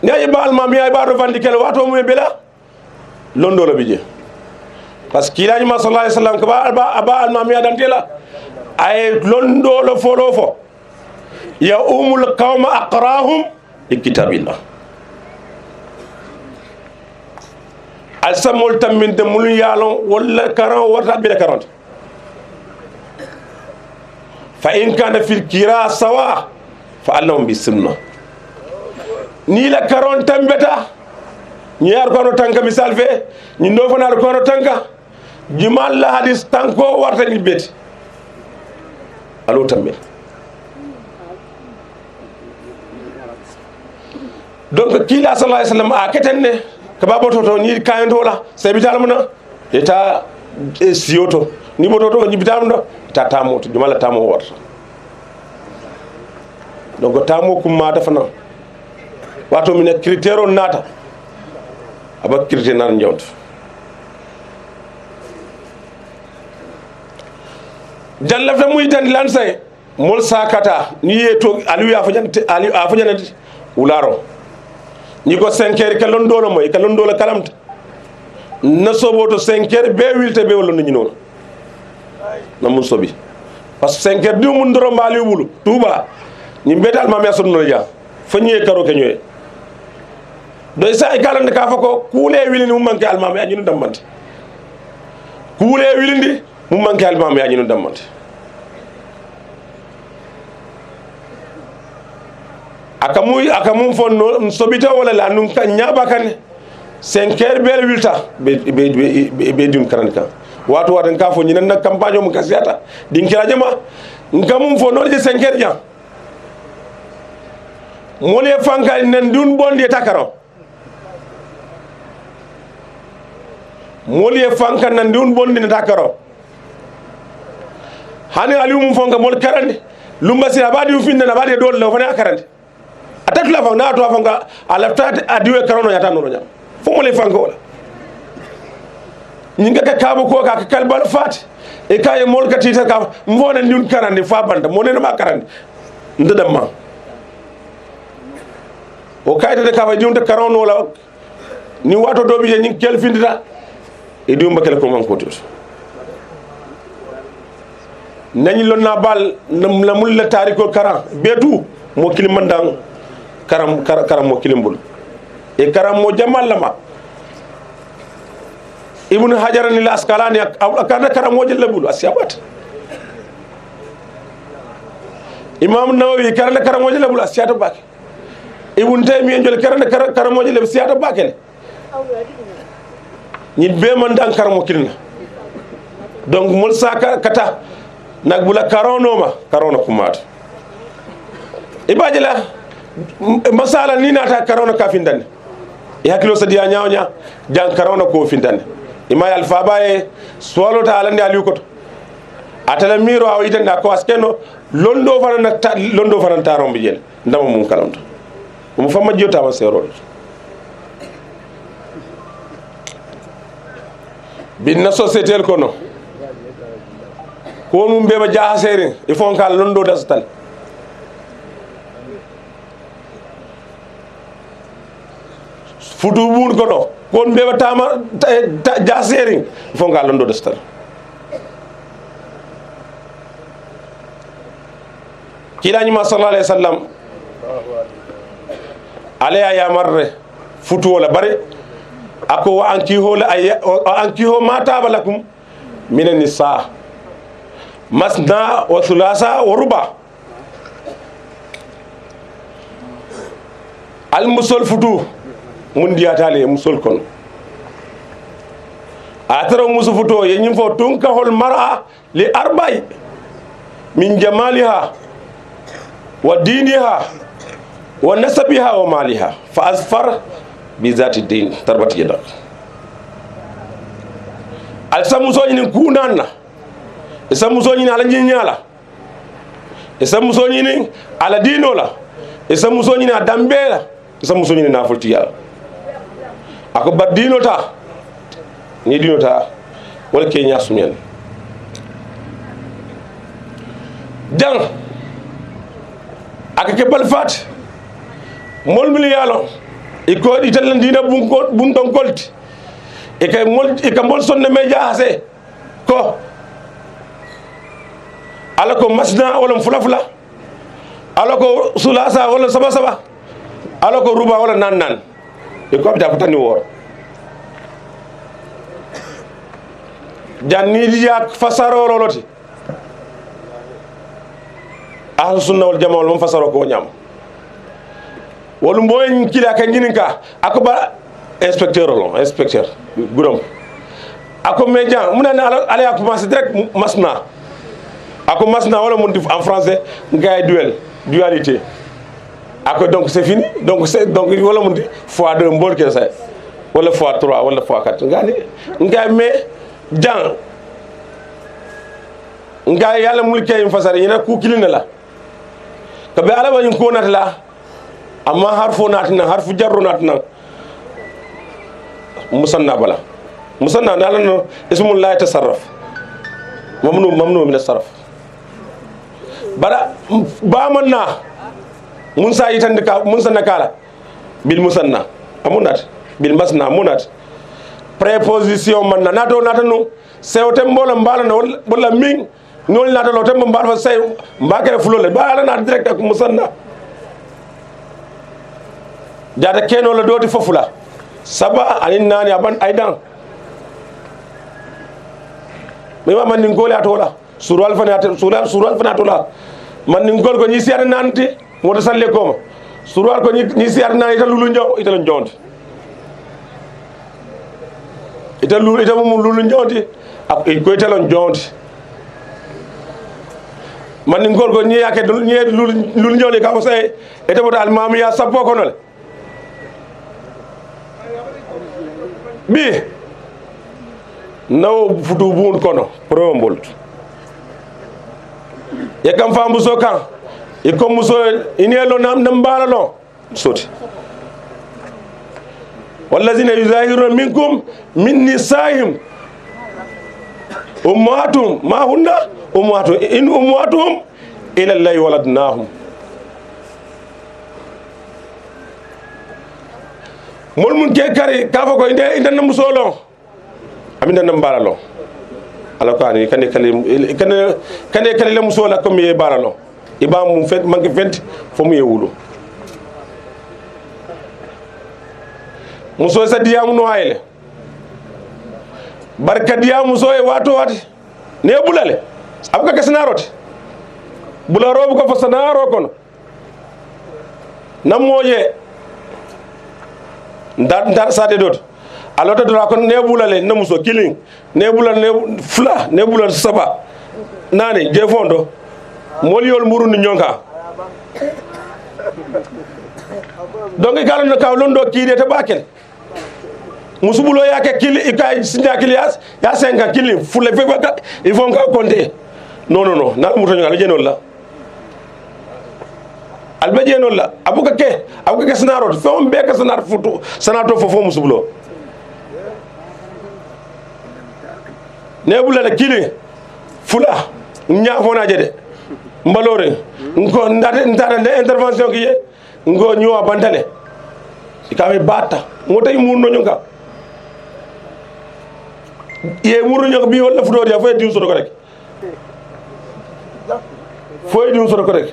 ne ba almamiya ba revendiquer wato mu bela londo la bije parce que ilaji ma sallallahu alaihi wasallam ka ba almamiya dantela ay londo lo folofo ya umul qawma aqrahum li kitabillah alsamol tammin de mulu yalon wala karan warta bi 40 fa in kana fil kira sawa fa allahum bi sunna ni la karon tambeta ñaar ko no tanka misal fe ni ndo fana ko no tanka jimal la hadis tanko warta ni beti alo tambe donc kila sallallahu alaihi wasallam a ketenne ka baboto to ni kayanto la sai bital muna eta siyoto ni boto to ni bital muna ta tamo to jumala tamo warta donc tamo kum ma dafana wato mine critère on nata aba critère nan njawt jalla fa muy tan lansay mol sakata ni yeto aliou afanyanati ularo ni ko 5 heures ka londolo moy ka londolo kalamta na soboto 5 heures be wilte be wala ñu non na mun sobi parce que 5 heures du mun doro mbali wulu touba ñi betal ma meso no ja fa ñe karo ke ñoy doy sa ay galande ka fa ko kuule wilini mu manke almam ya ñu damante kuule wilindi mu manke almam ya ñu damante akamu fonno sobita wala la nun kan nyaba kan 5 heures bel wilta be dun karan kan wato wadan ka fo ñinen nak campagne mu kasiyata din kira jama ngam fonno je 5 heures jam mole fanka nen dun bonde takaro mole fanka nan dun bonde takaro hani aliu mu fonka mol karande lumba si abadi finna na bade dol la fana karande atakla fa na to fa a lafta adiwe karono yata no nyam fo mo le fanko wala nyinga ka kabo ko ka kalbal fat e kay mol ka tita ka mbone ndun karande fa banda mo ne ma karande ndadam ma o kayta de ka fa junta karono wala ni wato dobi je nyin kel findita e dum bakela ko man ko tos nañu lon na bal la mul la tariko karam betu mo kilimandang karam mo kilimbul e karam mo jamal lama ibnu hajar ni asqalani akana karam mo jellabul asyabat imam nawawi karala karam mo jellabul asyata bak ibnu taymi jol karala karam mo jellabul asyata bakel ni be man dan karam mo kilina donc mul saka kata nak bula karona kumat ibajela masala ni nata karona ka findane e hakilo sadiya nyaawnya jang karona ko findane ima alfa baye swalo ta alande aliyukoto atala miro aw itanda ko askeno londo fana tarom bijel ndama mum kalamto mo famma jota ma sero binna société kono ko mum beba jaha sere il faut kala londo dastal futu bun ko do kon beba tama jaha sere il faut kala londo dastal kilani ma sallallahu alaihi wasallam alaya ya marre futu wala bare ako wa anki ho mata balakum minan nisa masna wa thulasa wa ruba al musol futu mun diatale musol kon atara musu futu ye nyim fo tunka hol mar'a li arba'i min jamaliha wa diniha wa nasabiha wa maliha fa asfar bi zati din tarbat yada al samuso ni kunanna isamu so nyina ala nyinyala isamu so nyini ala dinola isamu so nyina dambela isamu so nyina nafulti yalla ako bad dinota ni dinota wala ke nyasumen dan aka ke balfat mol mil yalo iko italen dina bun ton kolti e kay mol sonne me jaase ko alako masna wala fulafula alako sulasa wala saba alako ruba wala nan e ko bita futani wor janni dia fasaro loloti ahlus sunna wal jamaa wal fasaro ko nyam wolu moy kila ka ngininka akoba inspecteur gurom ako mejan munana ala ya commencer direct masna ako masna wala mun dif en français ngay dualité ako donc c'est fini donc wala mun di fois 2 mbol ke say wala fois 3 wala fois 4 ngay mais jan ngay yalla mulke yim fasare yina ku kilina la ko be ala wani ko natla amma harfu natna harfu jarru natna musanna bala musanna dalano ismul la tasarruf mamnu min as-sarf bara bamanna mun sa yitande ka mun sanna kala bil musanna amunat bil masna munat préposition man na nato natanu sewte mbola mbala no wala min ñol nata lo tembo mbala say mbakere fulole bala na direct ak musanna jata keno la doti fofula saba anin nani aban aidan mima man ngol atola sural fana tola man ngol ko ñi siata nanti moto salle ko sural ko ñi siata nan ita lulu njonde ita lulu njonde ak ko ita lon jonde man ngol ko ñi yake ñi lulu njonde ka ko say ita mo dal mamiya sappo ko nol bi nawo futu buun kono pro mbolt e kam fa muso kan e ko muso inelo nam balalo soti wallazina yuzahiruna minkum min nisaihim ummatum ma hunna ummatu in ummatuhum ila allahi waladnahum mol mun ke kari ka fa ko inde nam musolo aminda nam baralo ala ko ani kane kale le musola comme ye baralo iba mu fet manke fent fo mu yewulo muso sa diamu no ayele barka diamu so e wato wati ne bulale abka kesnarote bularo bu ko fa sanaro kono namoje ndar sade dot alota dora ko nebulale namuso killing nebulal ne fula nebulal saba nane je fondo moliol murundi nyonka donc kala no kaw londo kiide te bakel musubulo yake kili ikay sinja kilias ya 5 killing fule fe baka il faut nga compter non na muto ngal jenol la albe jenol la abuka ke snarot fo be ka snar futu sanato fo musubulo nebula la kili fula nya fona jede mbalore ngo ndade intervention ki ngo ñowa bandale ikawe bata ngotay murno ñonga ye murno ñonga bi wala fudo dia fay diw so ko rek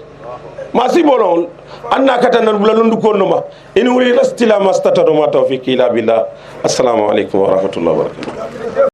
ma si bolon anna katana bula lundu ko noma in wuri lastila mastatadu ma tawfiqi ila billah assalamu alaikum wa rahmatullahi wa barakatuh